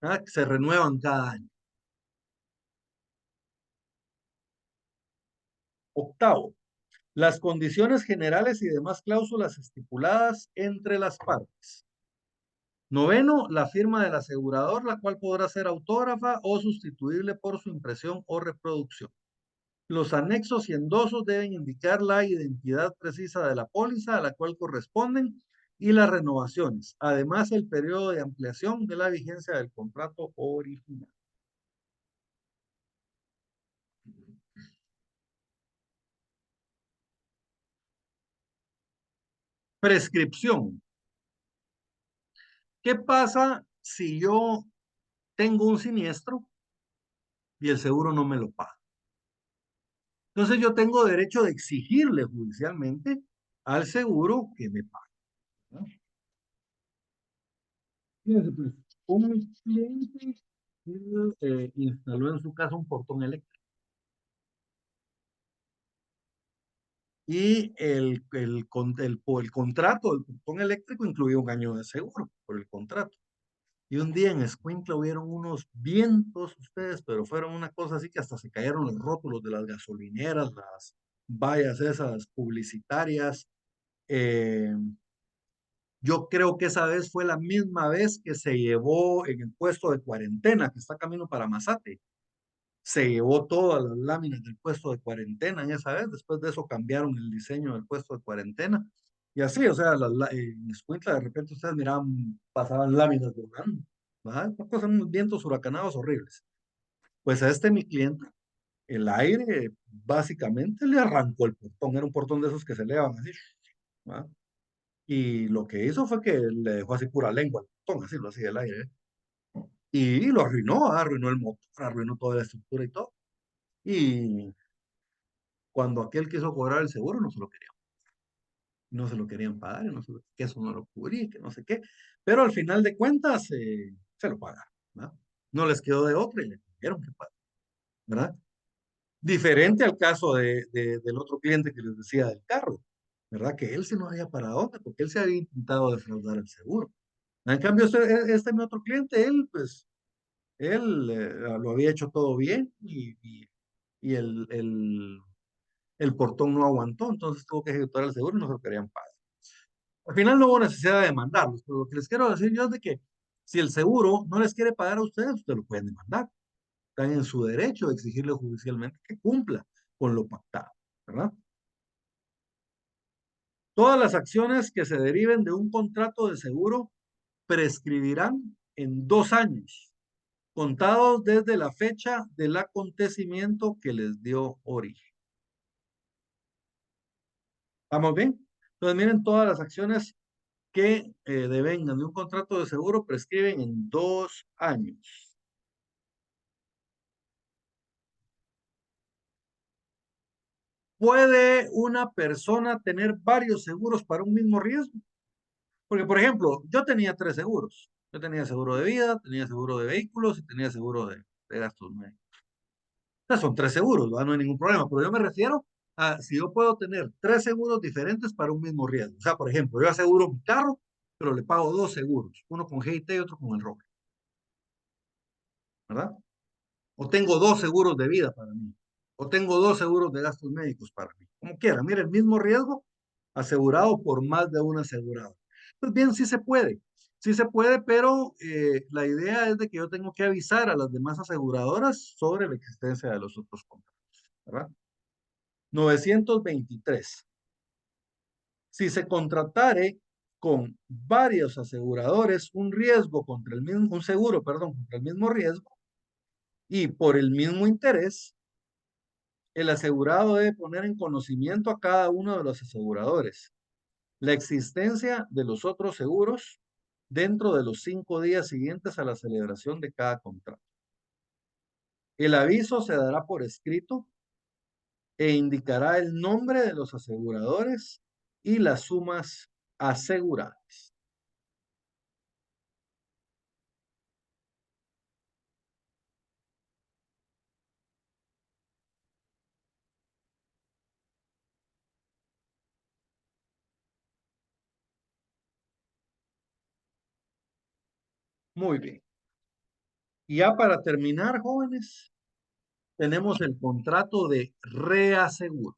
¿Ah? Se renuevan cada año. Octavo, las condiciones generales y demás cláusulas estipuladas entre las partes. Noveno, la firma del asegurador, la cual podrá ser autógrafa o sustituible por su impresión o reproducción. Los anexos y endosos deben indicar la identidad precisa de la póliza a la cual corresponden y las renovaciones. Además, el periodo de ampliación de la vigencia del contrato original. Prescripción. ¿Qué pasa si yo tengo un siniestro y el seguro no me lo paga? Entonces yo tengo derecho de exigirle judicialmente al seguro que me pague, ¿no? Fíjense, pues, un cliente instaló en su casa un portón eléctrico y el contrato del portón eléctrico incluía un año de seguro por el contrato. Y un día en Escuintla hubieron unos vientos, ustedes, pero fueron una cosa así que hasta se cayeron los rótulos de las gasolineras, las vallas esas publicitarias. Eh, yo creo que esa vez fue la misma vez que se llevó en el puesto de cuarentena, que está camino para Mazate. Se llevó todas las láminas del puesto de cuarentena en esa vez. Después de eso cambiaron el diseño del puesto de cuarentena. Y así, o sea, en Escuintla de repente ustedes miraban, pasaban láminas volando. ¿Verdad? Una cosa, unos vientos huracanados horribles. Pues a este mi cliente, el aire básicamente le arrancó el portón. Era un portón de esos que se elevan así. ¿Verdad? Y lo que hizo fue que le dejó así pura lengua al portón, así lo hacía el aire. Y lo arruinó, arruinó el motor, arruinó toda la estructura y todo. Y cuando aquel quiso cobrar el seguro, no se lo querían. No se lo querían pagar, que eso no lo cubría, que no sé qué. Pero al final de cuentas, se lo pagaron, ¿verdad? No les quedó de otra y le tuvieron que pagar, ¿verdad? Diferente al caso del otro cliente que les decía del carro, ¿verdad? Que él se no había para dónde, porque él se había intentado defraudar el seguro. En cambio, este mi otro cliente, él, pues, él lo había hecho todo bien y el portón no aguantó, entonces tuvo que ejecutar el seguro y no se lo querían pagar. Al final no hubo necesidad de demandarlos, pero lo que les quiero decir yo es de que si el seguro no les quiere pagar a ustedes, ustedes lo pueden demandar. Están en su derecho de exigirle judicialmente que cumpla con lo pactado, ¿verdad? Todas las acciones que se deriven de un contrato de seguro prescribirán en 2 años, contados desde la fecha del acontecimiento que les dio origen. ¿Estamos bien? Entonces, miren, todas las acciones que devengan de un contrato de seguro prescriben en 2 años. ¿Puede una persona tener varios seguros para un mismo riesgo? Porque, por ejemplo, yo tenía 3 seguros. Yo tenía seguro de vida, tenía seguro de vehículos y tenía seguro de gastos médicos. Sea, son 3 seguros, ¿verdad? No hay ningún problema, pero yo me refiero a si yo puedo tener 3 seguros diferentes para un mismo riesgo. O sea, por ejemplo, yo aseguro mi carro, pero le pago 2 seguros, uno con GIT y otro con el roble, ¿verdad? O tengo 2 seguros de vida para mí, o tengo 2 seguros de gastos médicos para mí, como quiera. Mire, el mismo riesgo asegurado por más de un asegurado. Pues bien, sí se puede, pero la idea es de que yo tengo que avisar a las demás aseguradoras sobre la existencia de los otros contratos, ¿verdad? 923. Si se contratare con varios aseguradores un riesgo contra el mismo, un seguro, perdón, contra el mismo riesgo y por el mismo interés, el asegurado debe poner en conocimiento a cada uno de los aseguradores la existencia de los otros seguros dentro de los 5 días siguientes a la celebración de cada contrato. El aviso se dará por escrito e indicará el nombre de los aseguradores y las sumas aseguradas. Muy bien. Y ya para terminar, jóvenes, tenemos el contrato de reaseguro.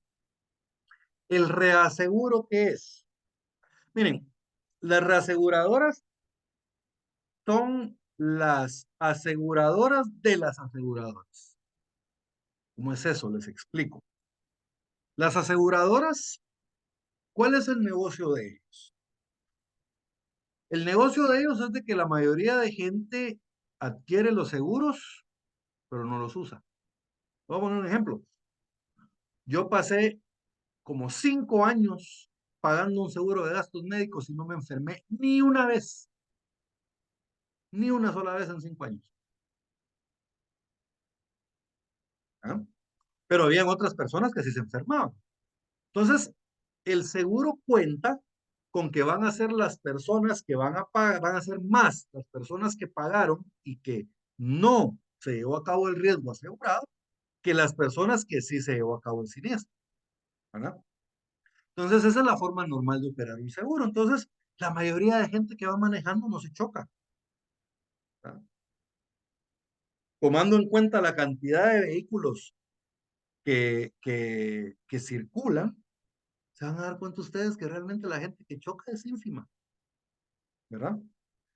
¿El reaseguro qué es? Miren, las reaseguradoras son las aseguradoras de las aseguradoras. ¿Cómo es eso? Les explico. Las aseguradoras, ¿cuál es el negocio de ellos? El negocio de ellos es de que la mayoría de gente adquiere los seguros, pero no los usa. Voy a poner un ejemplo. Yo pasé como 5 años pagando un seguro de gastos médicos y no me enfermé ni una vez, ni una sola vez en 5 años. ¿Ah? Pero habían otras personas que sí se enfermaban. Entonces, el seguro cuenta con que van a ser las personas que van a pagar, van a ser más las personas que pagaron y que no se llevó a cabo el riesgo asegurado que las personas que sí se llevó a cabo el siniestro, ¿verdad? Entonces, esa es la forma normal de operar un seguro. Entonces, la mayoría de gente que va manejando no se choca, ¿verdad? Tomando en cuenta la cantidad de vehículos que circulan, se van a dar cuenta ustedes que realmente la gente que choca es ínfima, ¿verdad?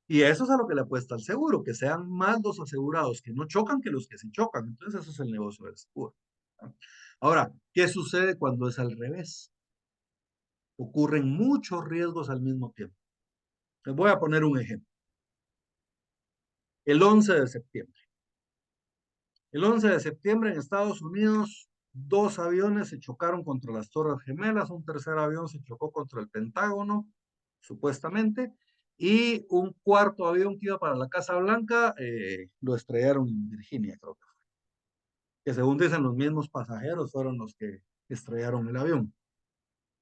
Y eso es a lo que le apuesta el seguro, que sean más los asegurados que no chocan que los que sí chocan. Entonces, eso es el negocio del seguro, ¿verdad? Ahora, ¿qué sucede cuando es al revés? Ocurren muchos riesgos al mismo tiempo. Les voy a poner un ejemplo. El 11 de septiembre. El 11 de septiembre en Estados Unidos, 2 aviones se chocaron contra las Torres Gemelas, un tercer avión se chocó contra el Pentágono, supuestamente, y un cuarto avión que iba para la Casa Blanca lo estrellaron en Virginia, creo que según dicen los mismos pasajeros fueron los que estrellaron el avión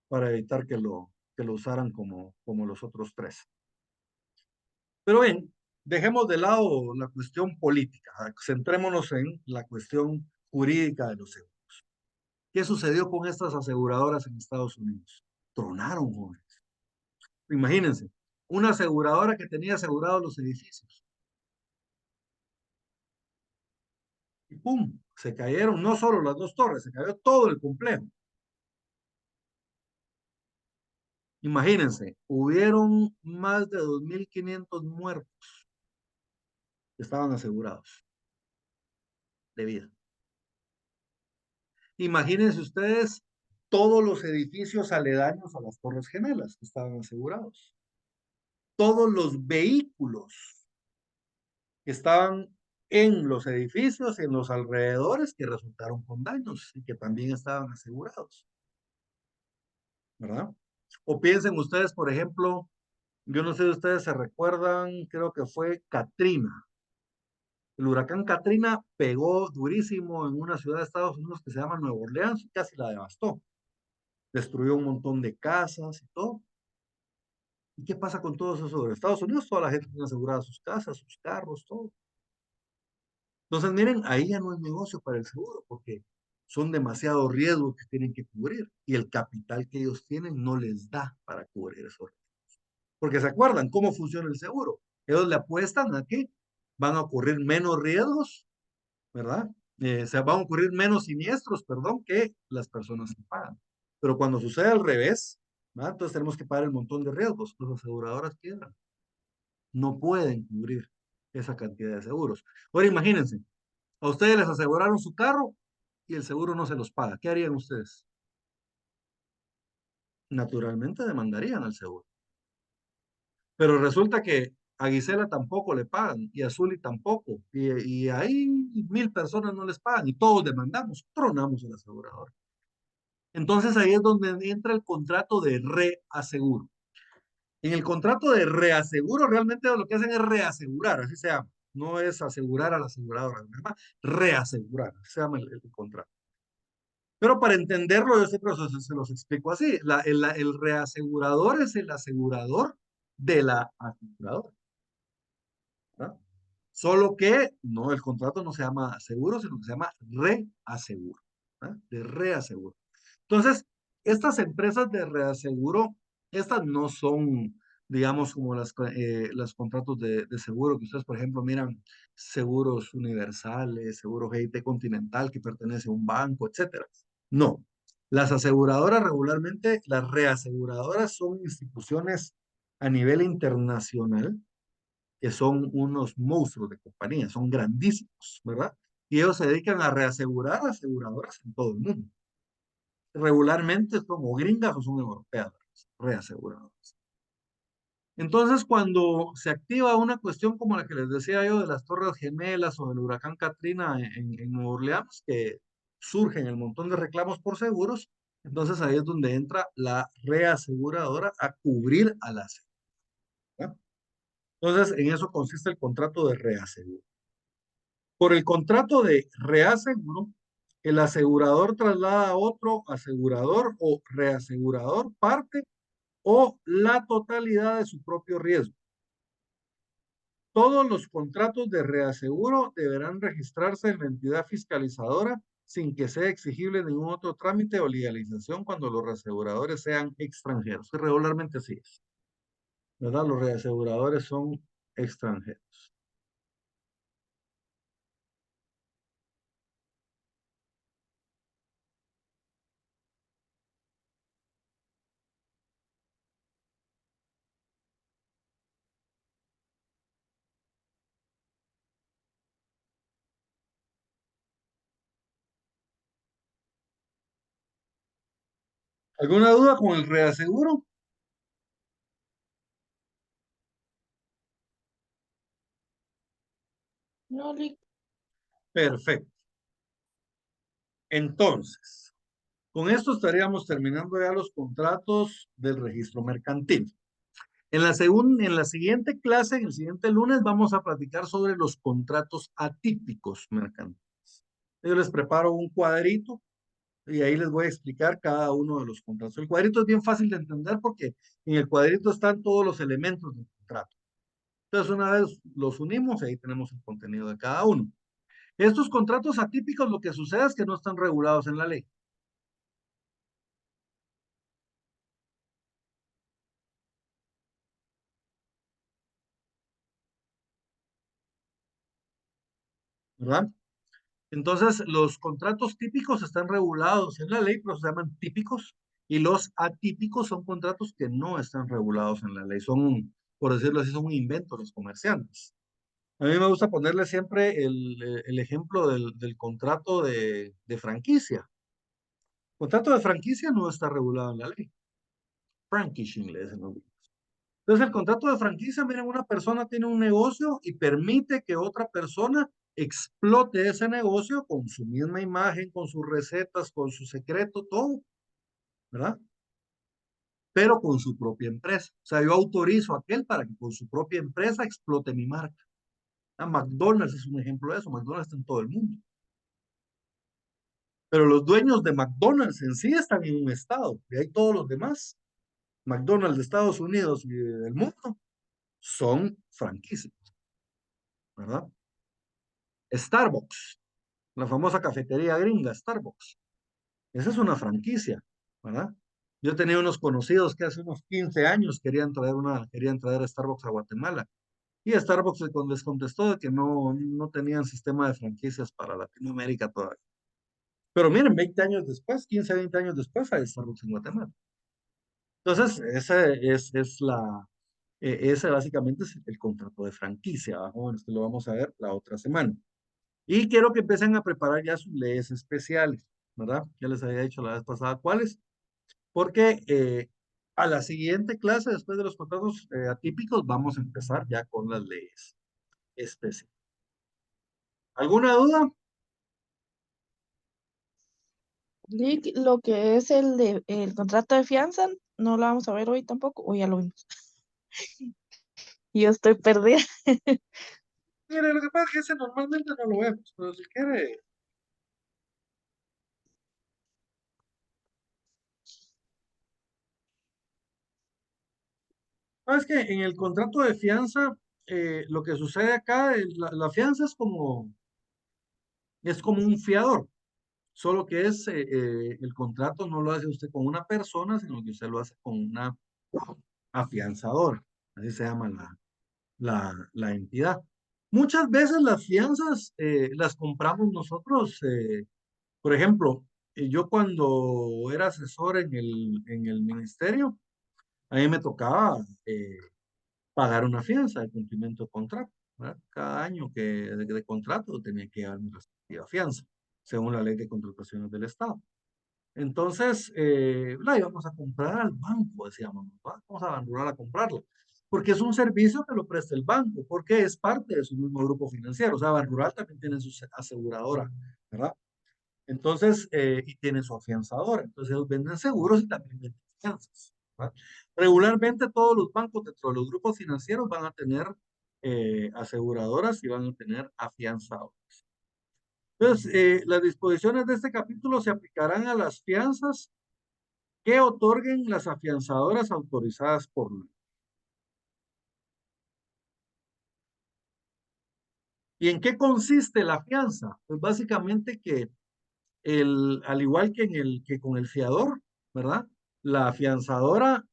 para evitar que lo usaran como los otros tres. Pero bien, dejemos de lado la cuestión política, centrémonos en la cuestión jurídica de los seguros. ¿Qué sucedió con estas aseguradoras en Estados Unidos? Tronaron, jóvenes. Imagínense, una aseguradora que tenía asegurados los edificios. Y ¡pum! Se cayeron no solo las 2 torres, se cayó todo el complejo. Imagínense, hubieron más de 2.500 muertos que estaban asegurados de vida. Imagínense ustedes todos los edificios aledaños a las Torres Gemelas que estaban asegurados. Todos los vehículos que estaban en los edificios y en los alrededores que resultaron con daños y que también estaban asegurados, ¿verdad? O piensen ustedes, por ejemplo, yo no sé si ustedes se recuerdan, creo que fue Katrina. El huracán Katrina pegó durísimo en una ciudad de Estados Unidos que se llama Nueva Orleans y casi la devastó. Destruyó un montón de casas y todo. ¿Y qué pasa con todo eso sobre Estados Unidos? Toda la gente tiene aseguradas sus casas, sus carros, todo. Entonces, miren, ahí ya no hay negocio para el seguro porque son demasiados riesgos que tienen que cubrir y el capital que ellos tienen no les da para cubrir eso. Porque se acuerdan cómo funciona el seguro. Ellos le apuestan a que van a ocurrir menos riesgos, ¿verdad? Se van a ocurrir menos siniestros, perdón, que las personas que pagan. Pero cuando sucede al revés, ¿verdad? Entonces tenemos que pagar el montón de riesgos. Las aseguradoras quiebran. No pueden cubrir esa cantidad de seguros. Ahora imagínense, a ustedes les aseguraron su carro y el seguro no se los paga. ¿Qué harían ustedes? Naturalmente demandarían al seguro. Pero resulta que a Gisela tampoco le pagan y a Zuli tampoco. Y ahí 1.000 personas no les pagan y todos demandamos, tronamos el asegurador. Entonces ahí es donde entra el contrato de reaseguro. En el contrato de reaseguro realmente lo que hacen es reasegurar, así se llama. No es asegurar a la aseguradora, se llama reasegurar, así se llama el contrato. Pero para entenderlo, yo siempre se los explico así. El reasegurador es el asegurador de la aseguradora, ¿verdad? Solo que no, el contrato no se llama seguro, sino que se llama reaseguro, ¿verdad? De reaseguro. Entonces, estas empresas de reaseguro, estas no son, digamos, como los contratos de seguro que ustedes, por ejemplo, miran, seguros universales, seguro GIT Continental que pertenece a un banco, etcétera. No. Las aseguradoras regularmente, las reaseguradoras son instituciones a nivel internacional que son unos monstruos de compañía, son grandísimos, ¿verdad? Y ellos se dedican a reasegurar aseguradoras en todo el mundo. Regularmente son o gringas o son europeas, reaseguradoras. Entonces, cuando se activa una cuestión como la que les decía yo de las Torres Gemelas o del huracán Katrina en Nueva Orleans, que surgen el montón de reclamos por seguros, entonces ahí es donde entra la reaseguradora a cubrir a la aseguradora. Entonces, en eso consiste el contrato de reaseguro. Por el contrato de reaseguro, el asegurador traslada a otro asegurador o reasegurador parte o la totalidad de su propio riesgo. Todos los contratos de reaseguro deberán registrarse en la entidad fiscalizadora sin que sea exigible ningún otro trámite o legalización cuando los reaseguradores sean extranjeros, que regularmente sí es, ¿verdad? Los reaseguradores son extranjeros. ¿Alguna duda con el reaseguro? No, Perfecto. Entonces, con esto estaríamos terminando ya los contratos del registro mercantil. En la siguiente clase, en el siguiente lunes, vamos a platicar sobre los contratos atípicos mercantiles. Yo les preparo un cuadrito y ahí les voy a explicar cada uno de los contratos. El cuadrito es bien fácil de entender porque en el cuadrito están todos los elementos del contrato. Entonces, una vez los unimos, ahí tenemos el contenido de cada uno. Estos contratos atípicos, lo que sucede es que no están regulados en la ley. ¿Verdad? Entonces, los contratos típicos están regulados en la ley, pero se llaman típicos, y los atípicos son contratos que no están regulados en la ley, son, por decirlo así, son un invento de los comerciantes. A mí me gusta ponerle siempre el ejemplo del contrato de franquicia. El contrato de franquicia no está regulado en la ley. Frankishing le dicen. Entonces, el contrato de franquicia, miren, una persona tiene un negocio y permite que otra persona explote ese negocio con su misma imagen, con sus recetas, con su secreto, todo, ¿verdad? Pero con su propia empresa. O sea, yo autorizo a aquel para que con su propia empresa explote mi marca. McDonald's es un ejemplo de eso. McDonald's está en todo el mundo. Pero los dueños de McDonald's en sí están en un estado. Y hay todos los demás. McDonald's de Estados Unidos y del mundo son franquicias, ¿verdad? Starbucks, la famosa cafetería gringa, Starbucks. Esa es una franquicia, ¿verdad? Yo tenía unos conocidos que hace unos 15 años querían traer a Starbucks a Guatemala. Y Starbucks les contestó de que no tenían sistema de franquicias para Latinoamérica todavía. Pero miren, 20 años después, 15, 20 años después, hay Starbucks en Guatemala. Entonces, ese básicamente es el contrato de franquicia, ¿no? Este lo vamos a ver la otra semana. Y quiero que empiecen a preparar ya sus leyes especiales, ¿verdad? Ya les había dicho la vez pasada cuáles, porque a la siguiente clase, después de los contratos atípicos, vamos a empezar ya con las leyes especiales. ¿Alguna duda? Lick, lo que es el contrato de fianza, no lo vamos a ver hoy tampoco, o ya lo vimos. Yo estoy perdida. Mire, lo que pasa es que ese normalmente no lo vemos, pero si quiere. Es que en el contrato de fianza, lo que sucede acá, la fianza es como un fiador. Solo que el contrato no lo hace usted con una persona, sino que usted lo hace con una afianzadora. Así se llama la entidad. Muchas veces las fianzas las compramos nosotros. Por ejemplo, yo cuando era asesor en el ministerio, a mí me tocaba pagar una fianza de cumplimiento de contrato, ¿verdad? Cada año de contrato tenía que dar mi respectiva fianza, según la ley de contrataciones del Estado. Entonces, la íbamos a comprar al banco, decíamos, ¿verdad? Vamos a Banrural a comprarla, porque es un servicio que lo presta el banco, porque es parte de su mismo grupo financiero. O sea, Banrural también tiene su aseguradora, ¿verdad? Entonces, y tiene su afianzadora. Entonces, ellos venden seguros y también venden fianzas, ¿verdad? Regularmente, todos los bancos dentro de los grupos financieros van a tener aseguradoras y van a tener afianzadores. Entonces, las disposiciones de este capítulo se aplicarán a las fianzas que otorguen las afianzadoras autorizadas por ley. ¿Y en qué consiste la fianza? Pues básicamente que al igual que, que con el fiador, ¿verdad? La afianzadora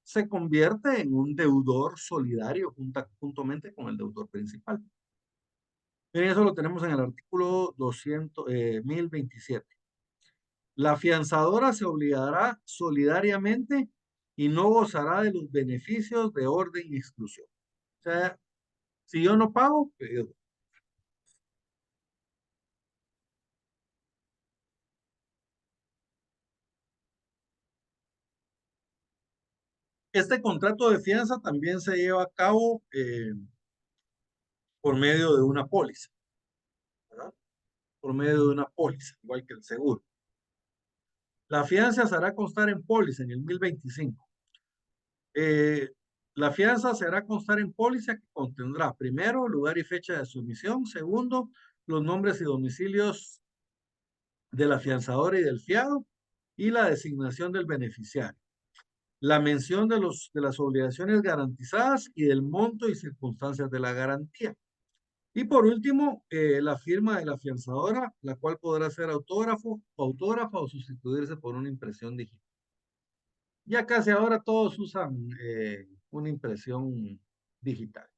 se convierte en un deudor solidario juntamente con el deudor principal. Miren, eso lo tenemos en el artículo 1027. La afianzadora se obligará solidariamente y no gozará de los beneficios de orden y exclusión. O sea, si yo no pago, este contrato de fianza también se lleva a cabo por medio de una póliza, ¿verdad? Por medio de una póliza, igual que el seguro. La fianza se hará constar en póliza en el 1025. La fianza se hará constar en póliza que contendrá, primero, lugar y fecha de sumisión; segundo, los nombres y domicilios del afianzador y del fiado, y la designación del beneficiario, la mención de las obligaciones garantizadas y del monto y circunstancias de la garantía. Y por último, la firma de la afianzadora, la cual podrá ser autógrafa o sustituirse por una impresión digital. Ya casi ahora todos usan una impresión digital.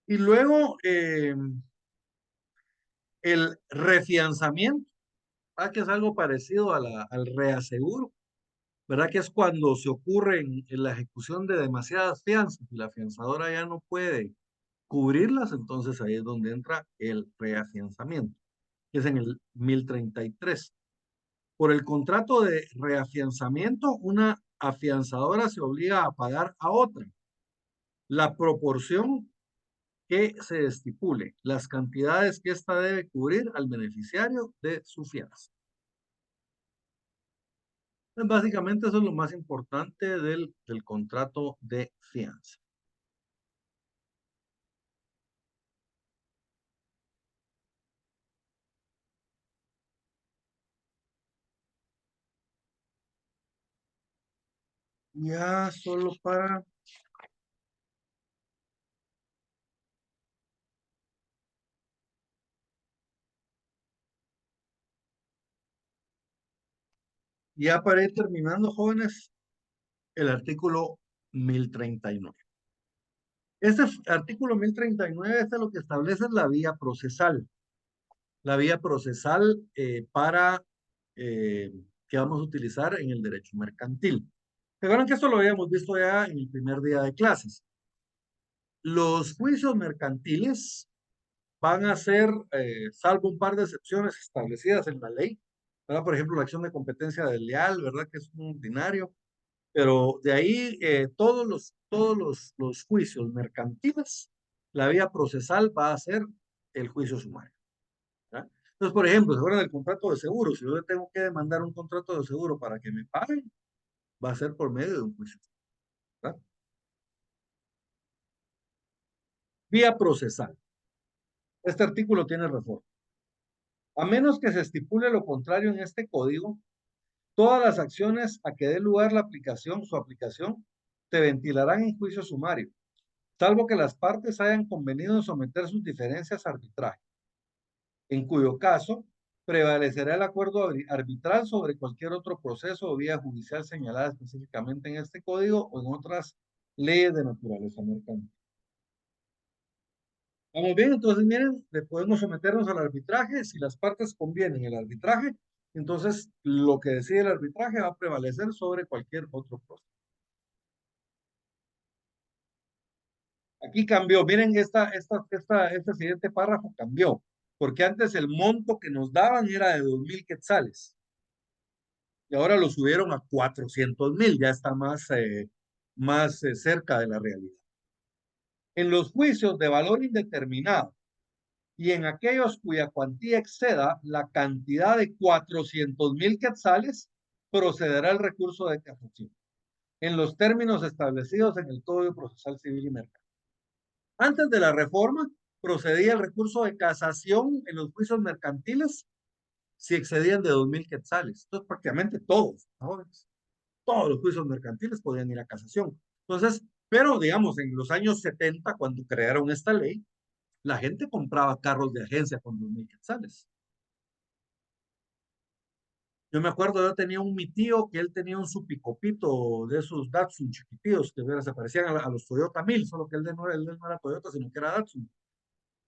Y luego el refianzamiento, que es algo parecido al reaseguro, ¿verdad? Que es cuando se ocurre en la ejecución de demasiadas fianzas y la afianzadora ya no puede cubrirlas, entonces ahí es donde entra el reafianzamiento, que es en el 1033. Por el contrato de reafianzamiento, una afianzadora se obliga a pagar a otra la proporción que se estipule, las cantidades que ésta debe cubrir al beneficiario de su fianza. Básicamente eso es lo más importante del contrato de fianza. Ya solo para... Ya para ir terminando, jóvenes, el artículo 1039. Este artículo 1039 es lo que establece la vía procesal. La vía procesal que vamos a utilizar en el derecho mercantil. Recuerden que esto lo habíamos visto ya en el primer día de clases. Los juicios mercantiles van a ser, salvo un par de excepciones establecidas en la ley, ¿verdad? Por ejemplo, la acción de competencia desleal, ¿verdad? Que es un ordinario, pero de ahí todos los juicios mercantiles, la vía procesal va a ser el juicio sumario, ¿verdad? Entonces, por ejemplo, se acuerdan del contrato de seguro. Si yo tengo que demandar un contrato de seguro para que me paguen, va a ser por medio de un juicio, ¿verdad? Vía procesal. Este artículo tiene reforma. A menos que se estipule lo contrario en este código, todas las acciones a que dé lugar su aplicación, se ventilarán en juicio sumario, salvo que las partes hayan convenido en someter sus diferencias a arbitraje, en cuyo caso prevalecerá el acuerdo arbitral sobre cualquier otro proceso o vía judicial señalada específicamente en este código o en otras leyes de naturaleza mercantil. Vamos bien, entonces miren, podemos someternos al arbitraje. Si las partes convienen el arbitraje, Entonces, lo que decide el arbitraje va a prevalecer sobre cualquier otro proceso. Aquí cambió, miren, este siguiente párrafo cambió, porque antes el monto que nos daban era de 2,000 quetzales, y ahora lo subieron a 400,000, ya está más cerca de la realidad. En los juicios de valor indeterminado y en aquellos cuya cuantía exceda la cantidad de 400,000 quetzales, procederá el recurso de casación, en los términos establecidos en el Código Procesal Civil y Mercantil. Antes de la reforma, procedía el recurso de casación en los juicios mercantiles si excedían de 2,000 quetzales. Entonces, prácticamente todos, jóvenes, todos los juicios mercantiles podían ir a casación. Entonces, pero digamos, en los años 70, cuando crearon esta ley, la gente compraba carros de agencia con 2,000 quetzales. Yo me acuerdo, yo tenía mi tío que él tenía un Supicopito de esos Datsun chiquititos que se parecían a los Toyota 1000, solo que él no era Toyota, sino que era Datsun.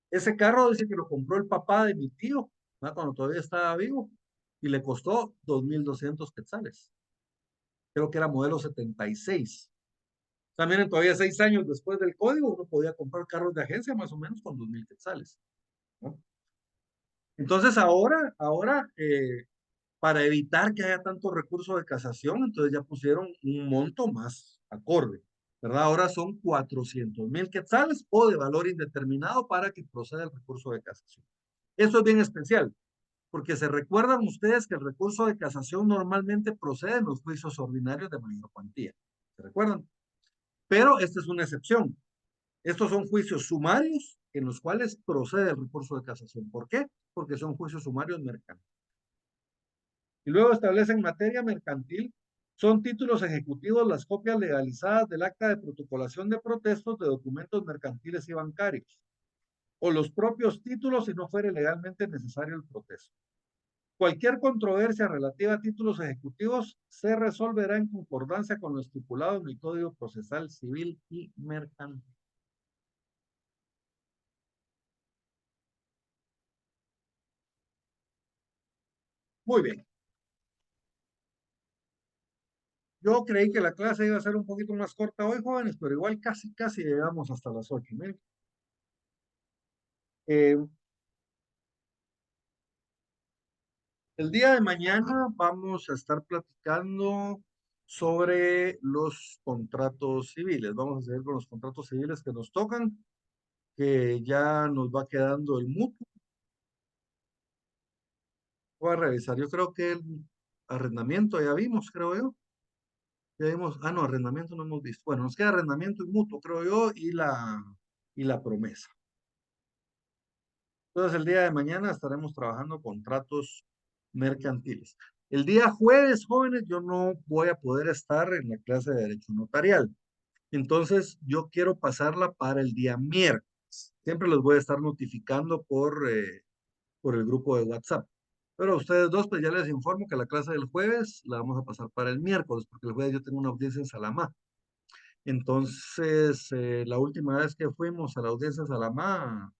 Ese carro dice que lo compró el papá de mi tío, ¿verdad? Cuando todavía estaba vivo, y le costó 2,200 quetzales. Creo que era modelo 76. También todavía 6 años después del código, uno podía comprar carros de agencia más o menos con 2,000 quetzales, ¿no? Entonces ahora para evitar que haya tanto recurso de casación, entonces ya pusieron un monto más acorde, ¿verdad? Ahora son 400,000 quetzales o de valor indeterminado para que proceda el recurso de casación. Eso es bien especial, porque se recuerdan ustedes que el recurso de casación normalmente procede en los juicios ordinarios de mayor cuantía. ¿Se recuerdan? Pero esta es una excepción. Estos son juicios sumarios en los cuales procede el recurso de casación. ¿Por qué? Porque son juicios sumarios mercantiles. Y luego establecen materia mercantil, son títulos ejecutivos las copias legalizadas del acta de protocolación de protestos de documentos mercantiles y bancarios, o los propios títulos si no fuere legalmente necesario el protesto. Cualquier controversia relativa a títulos ejecutivos se resolverá en concordancia con lo estipulado en el Código Procesal Civil y Mercantil. Muy bien. Yo creí que la clase iba a ser un poquito más corta hoy, jóvenes, pero igual casi llegamos hasta las 8. Miren. El día de mañana vamos a estar platicando sobre los contratos civiles. Vamos a seguir con los contratos civiles que nos tocan, que ya nos va quedando el mutuo. Voy a revisar. Yo creo que el arrendamiento ya vimos, creo yo. Ya vimos. Ah, no, arrendamiento no hemos visto. Bueno, nos queda arrendamiento y mutuo, creo yo, y la promesa. Entonces, el día de mañana estaremos trabajando contratos mercantiles. El día jueves, jóvenes, yo no voy a poder estar en la clase de Derecho Notarial. Entonces, yo quiero pasarla para el día miércoles. Siempre los voy a estar notificando por el grupo de WhatsApp. Pero a ustedes dos, pues ya les informo que la clase del jueves la vamos a pasar para el miércoles, porque el jueves yo tengo una audiencia en Salamá. Entonces, la última vez que fuimos a la audiencia en Salamá,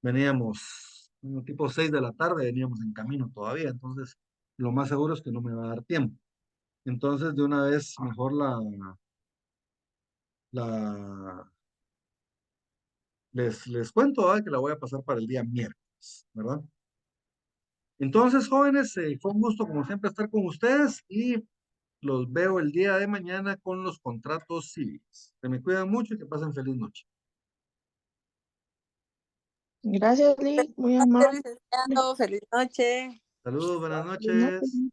veníamos, tipo 6 de la tarde, veníamos en camino todavía. Entonces, lo más seguro es que no me va a dar tiempo. Entonces, de una vez, mejor la, les cuento, ¿verdad? Que la voy a pasar para el día miércoles, ¿verdad? Entonces, jóvenes, fue un gusto como siempre estar con ustedes y los veo el día de mañana con los contratos civiles. Que me cuidan mucho y que pasen feliz noche. Gracias, Lee, muy amable. Licenciado, feliz noche. Saludos, buenas Feliz noche. noches.